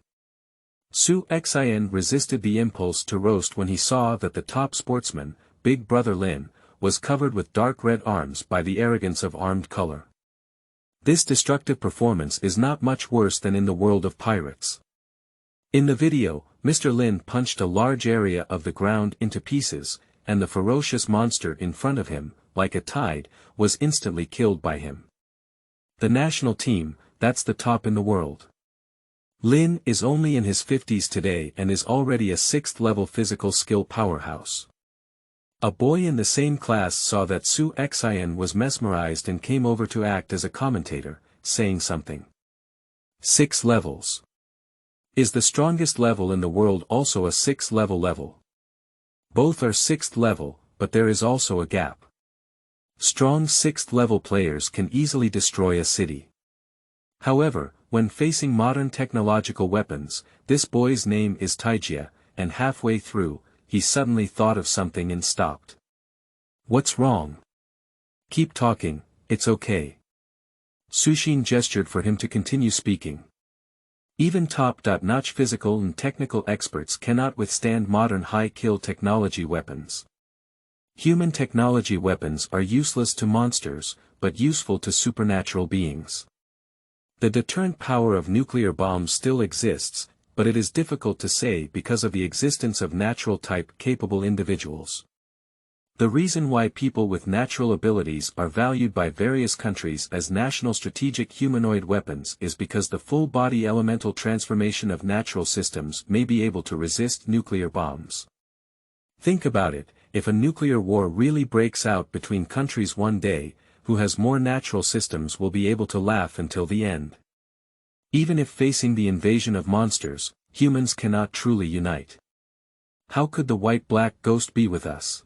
Suxin resisted the impulse to roast when he saw that the top sportsman, Big Brother Lin, was covered with dark red arms by the arrogance of armed color. This destructive performance is not much worse than in the world of pirates. In the video, Mr. Lin punched a large area of the ground into pieces, and the ferocious monster in front of him, like a tide, was instantly killed by him. The national team, that's the top in the world. Lin is only in his 50s today and is already a 6th-level physical skill powerhouse. A boy in the same class saw that Suxin was mesmerized and came over to act as a commentator, saying something. 6 levels. Is the strongest level in the world also a 6th level? Both are 6th level, but there is also a gap. Strong 6th level players can easily destroy a city. However, when facing modern technological weapons, this boy's name is Taijia, and halfway through, he suddenly thought of something and stopped. What's wrong? Keep talking, it's okay. Suxin gestured for him to continue speaking. Even top-notch physical and technical experts cannot withstand modern high-kill technology weapons. Human technology weapons are useless to monsters, but useful to supernatural beings. The deterrent power of nuclear bombs still exists, but it is difficult to say because of the existence of natural-type capable individuals. The reason why people with natural abilities are valued by various countries as national strategic humanoid weapons is because the full-body elemental transformation of natural systems may be able to resist nuclear bombs. Think about it, if a nuclear war really breaks out between countries one day, who has more natural systems will be able to laugh until the end. Even if facing the invasion of monsters, humans cannot truly unite. How could the white-black ghost be with us?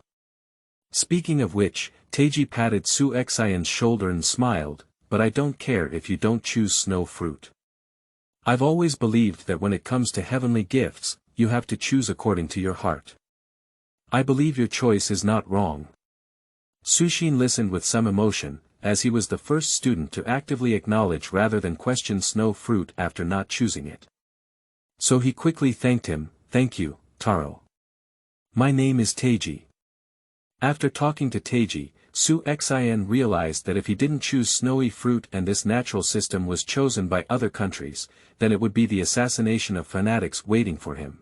Speaking of which, Taiji patted Suxin's shoulder and smiled, but I don't care if you don't choose snow fruit. I've always believed that when it comes to heavenly gifts, you have to choose according to your heart. I believe your choice is not wrong. Suxin listened with some emotion, as he was the first student to actively acknowledge rather than question snow fruit after not choosing it. So he quickly thanked him, "Thank you, Taro. My name is Taiji." After talking to Taiji, Suxin realized that if he didn't choose snowy fruit and this natural system was chosen by other countries, then it would be the assassination of fanatics waiting for him.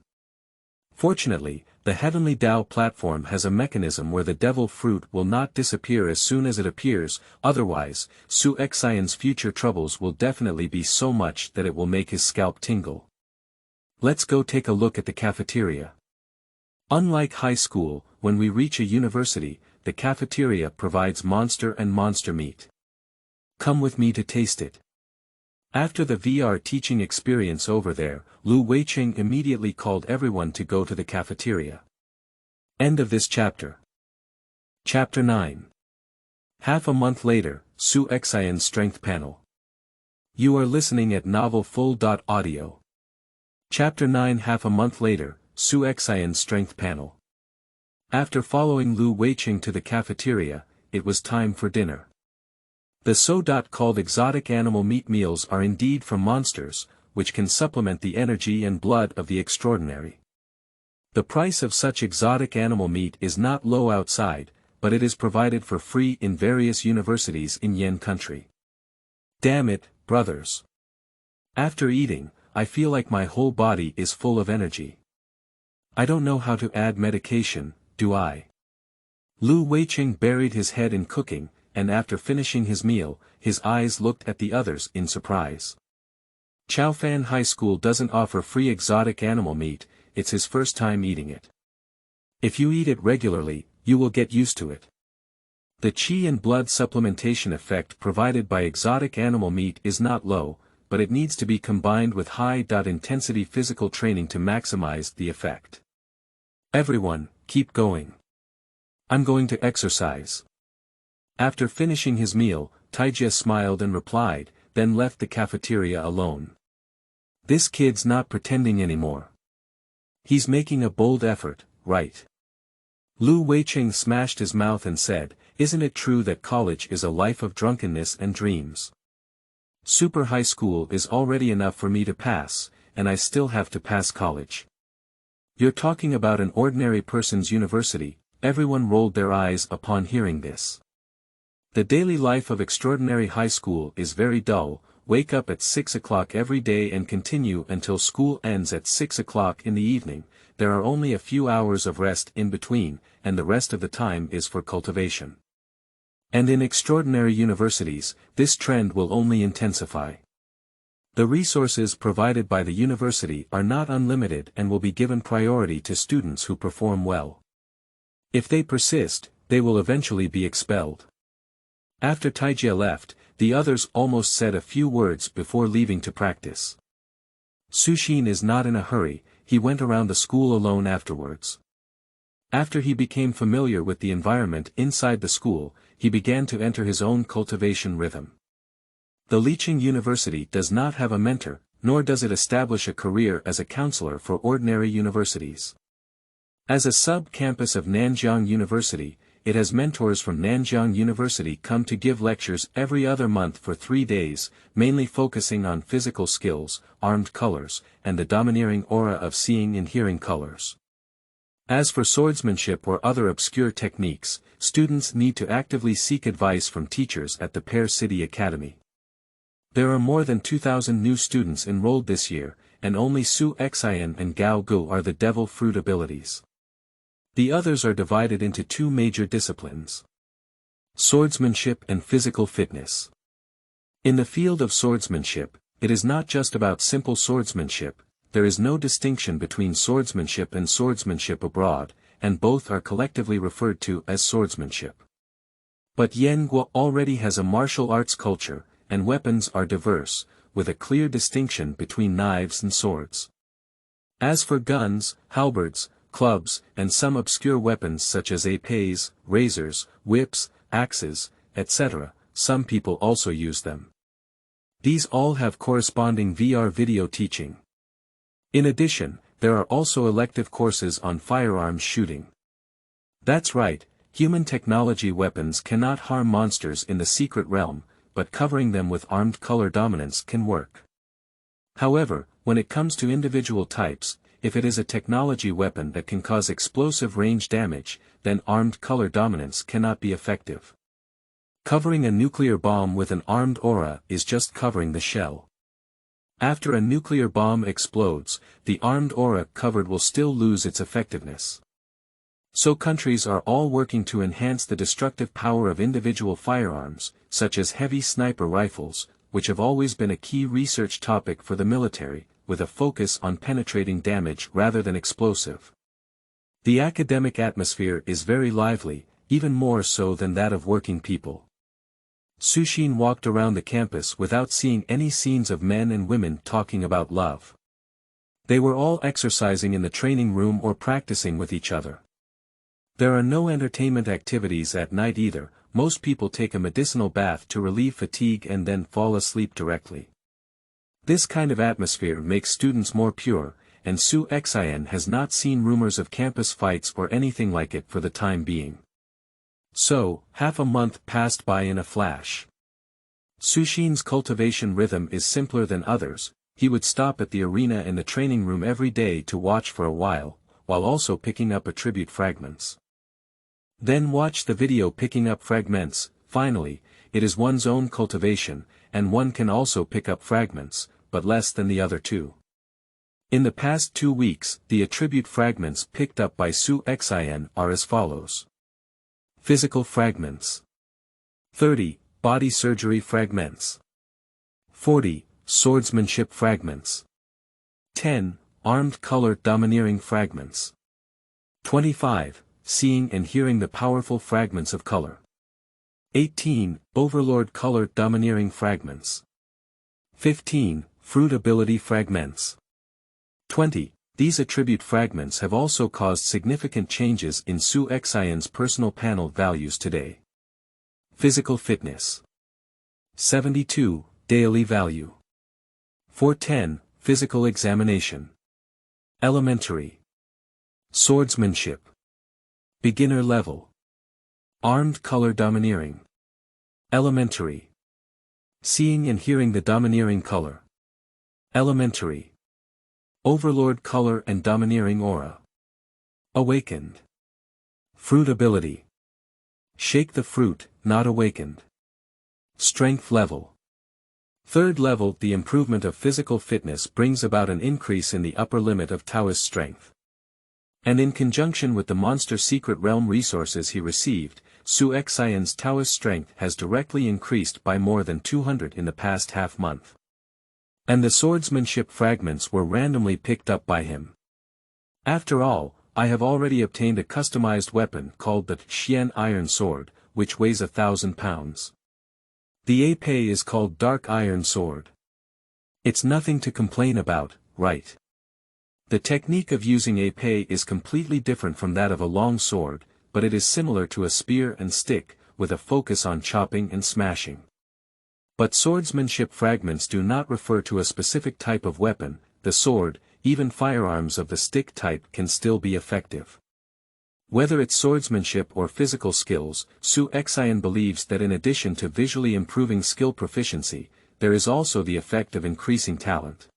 Fortunately, the Heavenly Tao platform has a mechanism where the devil fruit will not disappear as soon as it appears, otherwise, Suxin's future troubles will definitely be so much that it will make his scalp tingle. Let's go take a look at the cafeteria. Unlike high school, when we reach a university, the cafeteria provides monster and monster meat. Come with me to taste it. After the VR teaching experience over there, Lu Weiqing immediately called everyone to go to the cafeteria. End of this chapter. Chapter 9. Half a month later, Suxin's strength panel. You are listening at Novel Full.audio. Chapter 9. Half a month later, Suxin's strength panel. After following Lu Weiqing to the cafeteria, it was time for dinner. The so-called exotic animal meat meals are indeed from monsters, which can supplement the energy and blood of the extraordinary. The price of such exotic animal meat is not low outside, but it is provided for free in various universities in Yen country. Damn it, brothers. After eating, I feel like my whole body is full of energy. I don't know how to add medication, do I? Lu Weiqing buried his head in cooking, and after finishing his meal, his eyes looked at the others in surprise. Chaofan High School doesn't offer free exotic animal meat, it's his first time eating it. If you eat it regularly, you will get used to it. The qi and blood supplementation effect provided by exotic animal meat is not low, but it needs to be combined with high-intensity physical training to maximize the effect. Everyone, keep going. I'm going to exercise. After finishing his meal, Taijia smiled and replied, then left the cafeteria alone. This kid's not pretending anymore. He's making a bold effort, right? Lu Weiqing smashed his mouth and said, "Isn't it true that college is a life of drunkenness and dreams? Super high school is already enough for me to pass, and I still have to pass college. You're talking about an ordinary person's university." Everyone rolled their eyes upon hearing this. The daily life of extraordinary high school is very dull. Wake up at 6 o'clock every day and continue until school ends at 6 o'clock in the evening. There are only a few hours of rest in between, and the rest of the time is for cultivation. And in extraordinary universities, this trend will only intensify. The resources provided by the university are not unlimited and will be given priority to students who perform well. If they persist, they will eventually be expelled. After Taijie left, the others almost said a few words before leaving to practice. Suxin is not in a hurry. He went around the school alone afterwards. After he became familiar with the environment inside the school, he began to enter his own cultivation rhythm. The Liqing University does not have a mentor, nor does it establish a career as a counselor for ordinary universities. As a sub-campus of Nanjiang University, it has mentors from Nanjiang University come to give lectures every other month for 3 days, mainly focusing on physical skills, armed colors, and the domineering aura of seeing and hearing colors. As for swordsmanship or other obscure techniques, students need to actively seek advice from teachers at the Pear City Academy. There are more than 2,000 new students enrolled this year, and only Suxin and Gao Gu are the devil fruit abilities. The others are divided into 2 major disciplines: swordsmanship and physical fitness. In the field of swordsmanship, it is not just about simple swordsmanship. There is no distinction between swordsmanship and swordsmanship abroad, and both are collectively referred to as swordsmanship. But Yanguo already has a martial arts culture, and weapons are diverse, with a clear distinction between knives and swords. As for guns, halberds, clubs, and some obscure weapons such as épées, razors, whips, axes, etc., some people also use them. These all have corresponding VR video teaching. In addition, there are also elective courses on firearms shooting. That's right, human technology weapons cannot harm monsters in the secret realm, but covering them with armed color dominance can work. However, when it comes to individual types, if it is a technology weapon that can cause explosive range damage, then armed color dominance cannot be effective. Covering a nuclear bomb with an armed aura is just covering the shell. After a nuclear bomb explodes, the armed aura covered will still lose its effectiveness. So countries are all working to enhance the destructive power of individual firearms, such as heavy sniper rifles, which have always been a key research topic for the military, with a focus on penetrating damage rather than explosive. The academic atmosphere is very lively, even more so than that of working people. Suxin walked around the campus without seeing any scenes of men and women talking about love. They were all exercising in the training room or practicing with each other. There are no entertainment activities at night either. Most people take a medicinal bath to relieve fatigue and then fall asleep directly. This kind of atmosphere makes students more pure, and Suxin has not seen rumors of campus fights or anything like it for the time being. So, half a month passed by in a flash. Suxin's cultivation rhythm is simpler than others. He would stop at the arena and the training room every day to watch for a while also picking up attribute fragments. Then watch the video picking up fragments. Finally, it is one's own cultivation, and one can also pick up fragments, but less than the other 2. In the past 2 weeks, the attribute fragments picked up by Suxin are as follows. Physical fragments. 30, body surgery fragments. 40, swordsmanship fragments. 10, armed color domineering fragments. 25, seeing and hearing the powerful fragments of color. 18, overlord color domineering fragments. 15, fruit ability fragments. 20. These attribute fragments have also caused significant changes in Suxin's personal panel values today. Physical fitness. 72, daily value. 410, Physical examination. Elementary. Swordsmanship. Beginner level. Armed color domineering. Elementary. Seeing and hearing the domineering color. Elementary. Overlord color and domineering aura. Awakened. Fruit ability. Shake the fruit, not awakened. Strength level. Third level. The improvement of physical fitness brings about an increase in the upper limit of Taoist strength. And in conjunction with the monster secret realm resources he received, Suxian's Taoist strength has directly increased by more than 200 in the past half-month. And the swordsmanship fragments were randomly picked up by him. After all, I have already obtained a customized weapon called the Xian Iron Sword, which weighs 1,000 pounds. The épée is called Dark Iron Sword. It's nothing to complain about, right? The technique of using épée is completely different from that of a long sword, but it is similar to a spear and stick, with a focus on chopping and smashing. But swordsmanship fragments do not refer to a specific type of weapon. The sword, even firearms of the stick type can still be effective. Whether it's swordsmanship or physical skills, Suxian believes that in addition to visually improving skill proficiency, there is also the effect of increasing talent.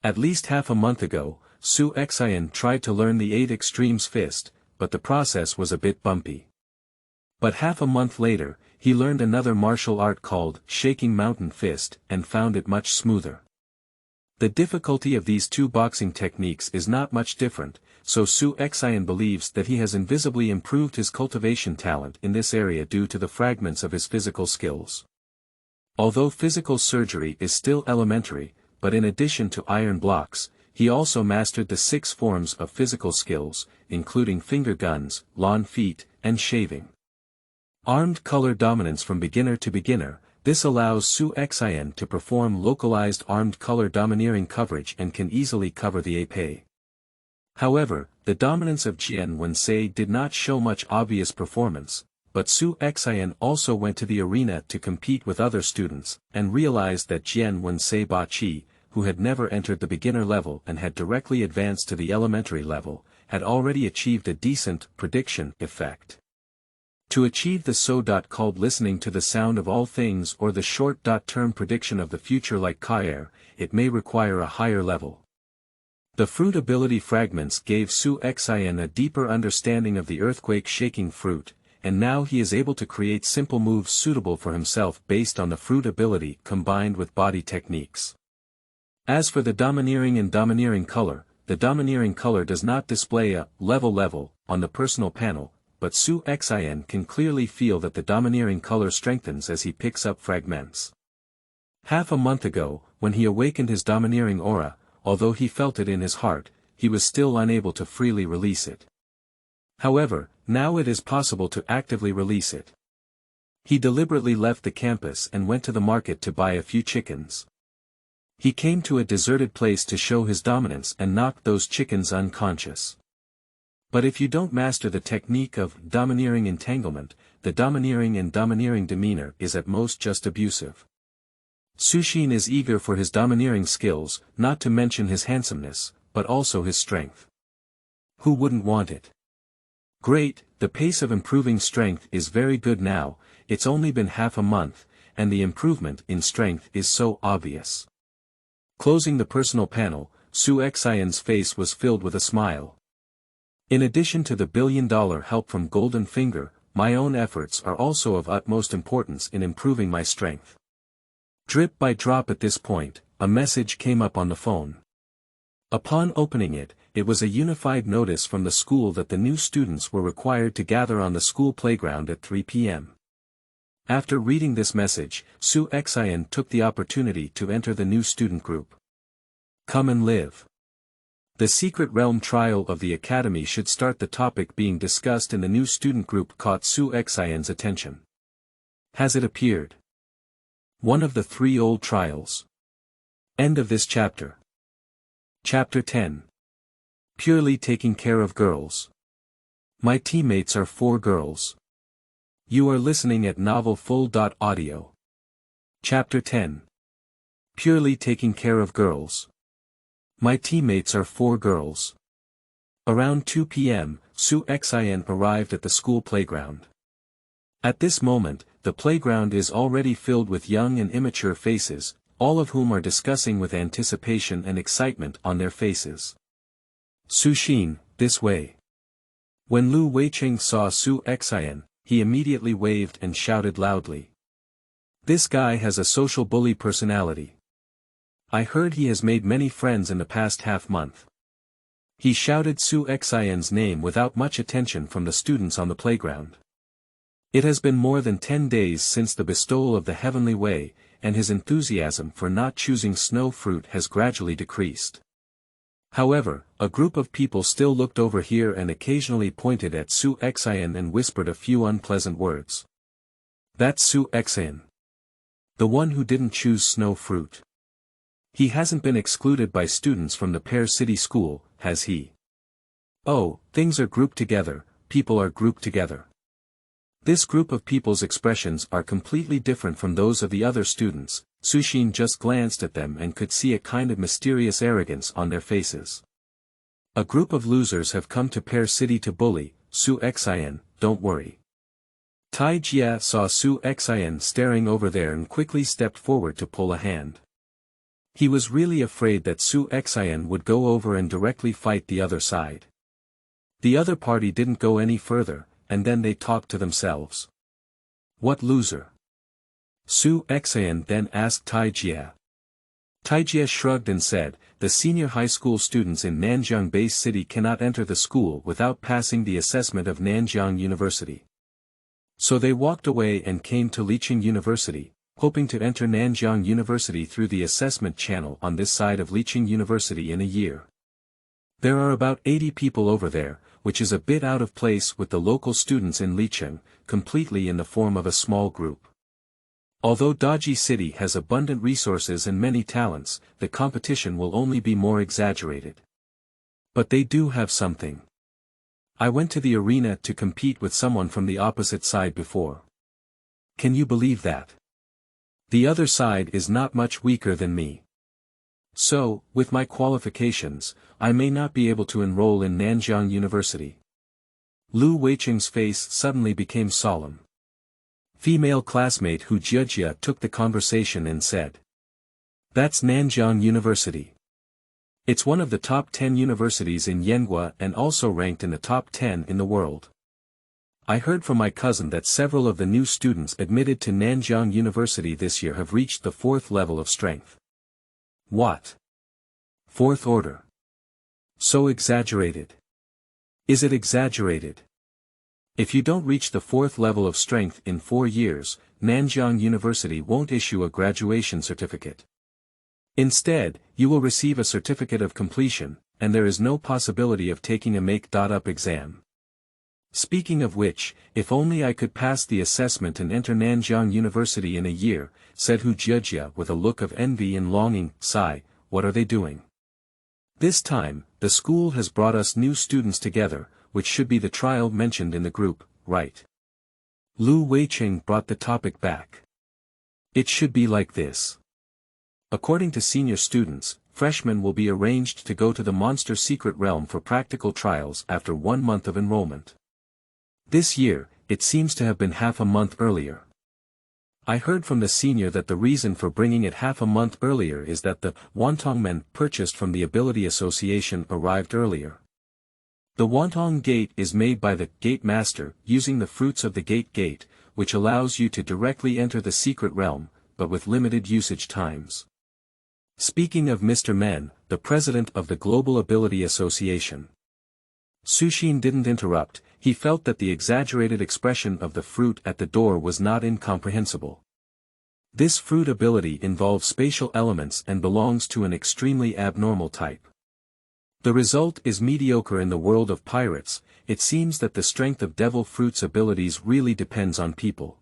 At least half a month ago, Suxian tried to learn the 8 Extremes Fist, but the process was a bit bumpy. But half a month later, he learned another martial art called Shaking Mountain Fist and found it much smoother. The difficulty of these two boxing techniques is not much different, so Suxian believes that he has invisibly improved his cultivation talent in this area due to the fragments of his physical skills. Although physical surgery is still elementary, but in addition to iron blocks, he also mastered the 6 forms of physical skills, including finger guns, lawn feet, and shaving. Armed color dominance from beginner to beginner. This allows Suxian to perform localized armed color domineering coverage and can easily cover the épée. However, the dominance of Jian Wenxie did not show much obvious performance, but Suxian also went to the arena to compete with other students, and realized that Jian Wenxie Ba Qi, who had never entered the beginner level and had directly advanced to the elementary level, had already achieved a decent prediction effect. To achieve the so-called listening to the sound of all things or the short-term prediction of the future like Kair, it may require a higher level. The fruit ability fragments gave Suxian a deeper understanding of the earthquake-shaking fruit, and now he is able to create simple moves suitable for himself based on the fruit ability combined with body techniques. As for the domineering and domineering color, the domineering color does not display a level on the personal panel, but Suxian can clearly feel that the domineering color strengthens as he picks up fragments. Half a month ago, when he awakened his domineering aura, although he felt it in his heart, he was still unable to freely release it. However, now it is possible to actively release it. He deliberately left the campus and went to the market to buy a few chickens. He came to a deserted place to show his dominance and knocked those chickens unconscious. But if you don't master the technique of domineering entanglement, the domineering and domineering demeanor is at most just abusive. Suxin is eager for his domineering skills, not to mention his handsomeness, but also his strength. Who wouldn't want it? Great, the pace of improving strength is very good now. It's only been half a month, and the improvement in strength is so obvious. Closing the personal panel, Suxian's face was filled with a smile. In addition to the billion-dollar help from Golden Finger, my own efforts are also of utmost importance in improving my strength. Drip by drop at this point, a message came up on the phone. Upon opening it, it was a unified notice from the school that the new students were required to gather on the school playground at 3 p.m. After reading this message, Suxian took the opportunity to enter the new student group. Come and live. The secret realm trial of the academy should start. The topic being discussed in the new student group caught Suxian's attention. Has it appeared? One of the 3 old trials. End of this chapter. Chapter 10. Purely taking care of girls. My teammates are 4 girls. You are listening at novelfull.audio. Chapter 10. Purely taking care of girls. My teammates are 4 girls. Around 2 p.m., Suxin arrived at the school playground. At this moment, the playground is already filled with young and immature faces, all of whom are discussing with anticipation and excitement on their faces. Suxin, this way. When Lu Weiqing saw Suxin, he immediately waved and shouted loudly. This guy has a social bully personality. I heard he has made many friends in the past half-month. He shouted Suxin's name without much attention from the students on the playground. It has been more than 10 days since the bestowal of the heavenly way, and his enthusiasm for not choosing snow fruit has gradually decreased. However, a group of people still looked over here and occasionally pointed at Suxin and whispered a few unpleasant words. That's Suxin. The one who didn't choose snow fruit. He hasn't been excluded by students from the Pear City School, has he? Oh, things are grouped together, people are grouped together. This group of people's expressions are completely different from those of the other students. Suxin just glanced at them and could see a kind of mysterious arrogance on their faces. A group of losers have come to Pear City to bully, Suxin, don't worry. Tai Jia saw Suxin staring over there and quickly stepped forward to pull a hand. He was really afraid that Suxin would go over and directly fight the other side. The other party didn't go any further, and then they talked to themselves. What loser? Suxin then asked Tai Jia. Tai Jia shrugged and said, the senior high school students in Nanjiang Base City cannot enter the school without passing the assessment of Nanjiang University. So they walked away and came to Liqing University, hoping to enter Nanjiang University through the assessment channel on this side of Liqing University in a year. There are about 80 people over there, which is a bit out of place with the local students in Liqing, completely in the form of a small group. Although Daji City has abundant resources and many talents, the competition will only be more exaggerated. But they do have something. I went to the arena to compete with someone from the opposite side before. Can you believe that? The other side is not much weaker than me. So, with my qualifications, I may not be able to enroll in Nanjiang University. Lu Weiqing's face suddenly became solemn. Female classmate Hu Jiejia took the conversation and said. That's Nanjiang University. It's one of the top 10 universities in Yanghua and also ranked in the top 10 in the world. I heard from my cousin that several of the new students admitted to Nanjiang University this year have reached the 4th level of strength. What? 4th order. So exaggerated. Is it exaggerated? If you don't reach the 4th level of strength in 4 years, Nanjiang University won't issue a graduation certificate. Instead, you will receive a certificate of completion, and there is no possibility of taking a make.up exam. Speaking of which, if only I could pass the assessment and enter Nanjiang University in a year, said Hu Jiejia with a look of envy and longing. Sigh, what are they doing? This time, the school has brought us new students together, which should be the trial mentioned in the group, right? Lu Weiqing brought the topic back. It should be like this. According to senior students, freshmen will be arranged to go to the monster secret realm for practical trials after 1 month of enrollment. This year, it seems to have been half a month earlier. I heard from the senior that the reason for bringing it half a month earlier is that the Wantong men purchased from the Ability Association arrived earlier. The Wantong Gate is made by the Gate Master using the fruits of the Gate, which allows you to directly enter the secret realm, but with limited usage times. Speaking of Mr. Men, the president of the Global Ability Association. Suxin didn't interrupt, he felt that the exaggerated expression of the fruit at the door was not incomprehensible. This fruit ability involves spatial elements and belongs to an extremely abnormal type. The result is mediocre in the world of pirates. It seems that the strength of devil fruit's abilities really depends on people.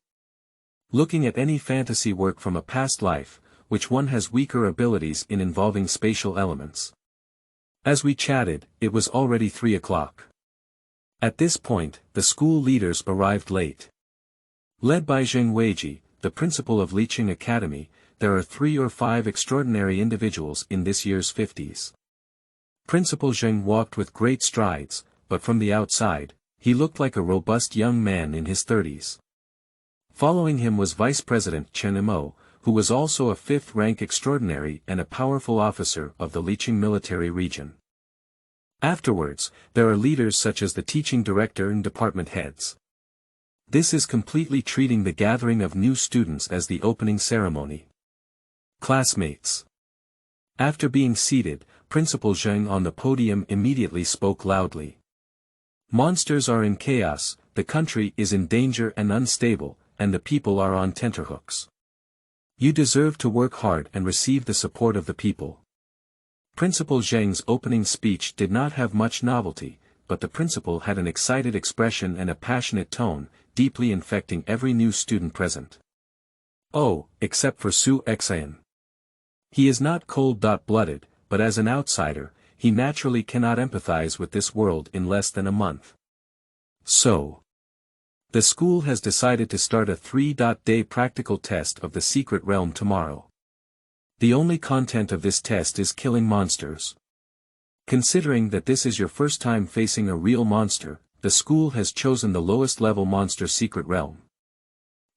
Looking at any fantasy work from a past life, which one has weaker abilities in involving spatial elements. As we chatted, it was already 3 o'clock. At this point, the school leaders arrived late. Led by Zheng Weiji, the principal of Liqing Academy, there are 3 or 5 extraordinary individuals in this year's 50s. Principal Zheng walked with great strides, but from the outside, he looked like a robust young man in his 30s. Following him was Vice President Chen Imo, who was also a fifth-rank extraordinary and a powerful officer of the Liqing military region. Afterwards, there are leaders such as the teaching director and department heads. This is completely treating the gathering of new students as the opening ceremony. Classmates. After being seated, Principal Zheng on the podium immediately spoke loudly. Monsters are in chaos, the country is in danger and unstable, and the people are on tenterhooks. You deserve to work hard and receive the support of the people. Principal Zheng's opening speech did not have much novelty, but the principal had an excited expression and a passionate tone, deeply infecting every new student present. Oh, except for Suxin. He is not cold-blooded, but as an outsider, he naturally cannot empathize with this world in less than a month. So, the school has decided to start a 3-day practical test of the secret realm tomorrow. The only content of this test is killing monsters. Considering that this is your first time facing a real monster, the school has chosen the lowest level monster secret realm.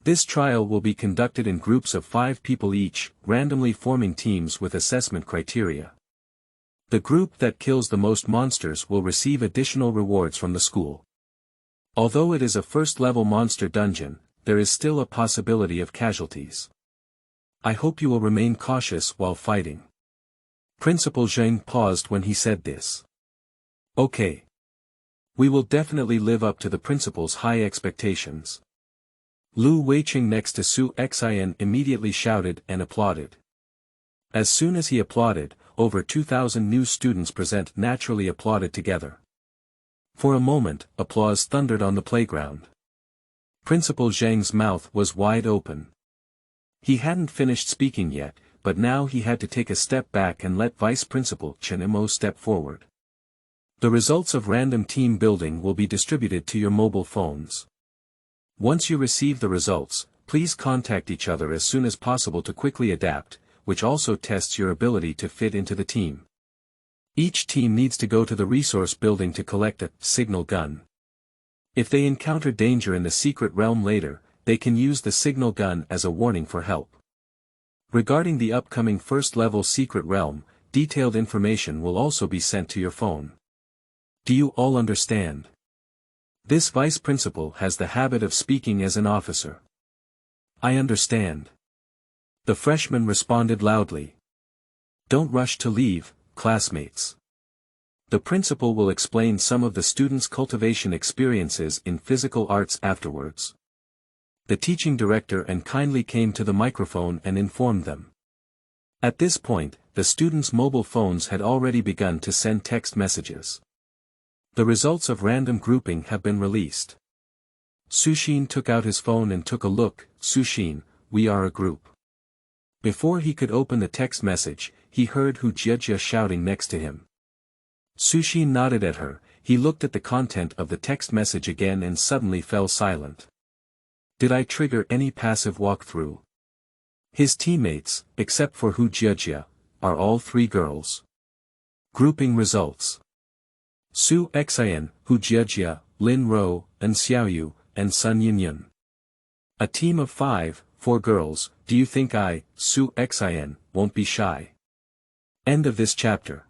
This trial will be conducted in groups of 5 people each, randomly forming teams with assessment criteria. The group that kills the most monsters will receive additional rewards from the school. Although it is a first-level monster dungeon, there is still a possibility of casualties. I hope you will remain cautious while fighting. Principal Zheng paused when he said this. Okay. We will definitely live up to the principal's high expectations. Lu Weiqing next to Suxin immediately shouted and applauded. As soon as he applauded, over 2,000 new students present naturally applauded together. For a moment, applause thundered on the playground. Principal Zheng's mouth was wide open. He hadn't finished speaking yet, but now he had to take a step back and let Vice Principal Chen Imo step forward. The results of random team building will be distributed to your mobile phones. Once you receive the results, please contact each other as soon as possible to quickly adapt, which also tests your ability to fit into the team. Each team needs to go to the resource building to collect a signal gun. If they encounter danger in the secret realm later, they can use the signal gun as a warning for help. Regarding the upcoming first-level secret realm, detailed information will also be sent to your phone. Do you all understand? This vice principal has the habit of speaking as an officer. I understand. The freshman responded loudly. Don't rush to leave, classmates. The principal will explain some of the students' cultivation experiences in physical arts afterwards. The teaching director kindly came to the microphone and informed them. At this point, the students' mobile phones had already begun to send text messages. The results of random grouping have been released. Suxin took out his phone and took a look. Suxin, we are a group. Before he could open the text message, he heard Hu Jiejia shouting next to him. Suxin nodded at her, he looked at the content of the text message again and suddenly fell silent. Did I trigger any passive walkthrough? His teammates, except for Hu Jiejia, are all 3 girls. Grouping results. Suxin, Hu Jiejia, Lin Ro, and Xiaoyu, and Sun Yinyun. A team of 5, 4 girls. Do you think I, Suxin, won't be shy? End of this chapter.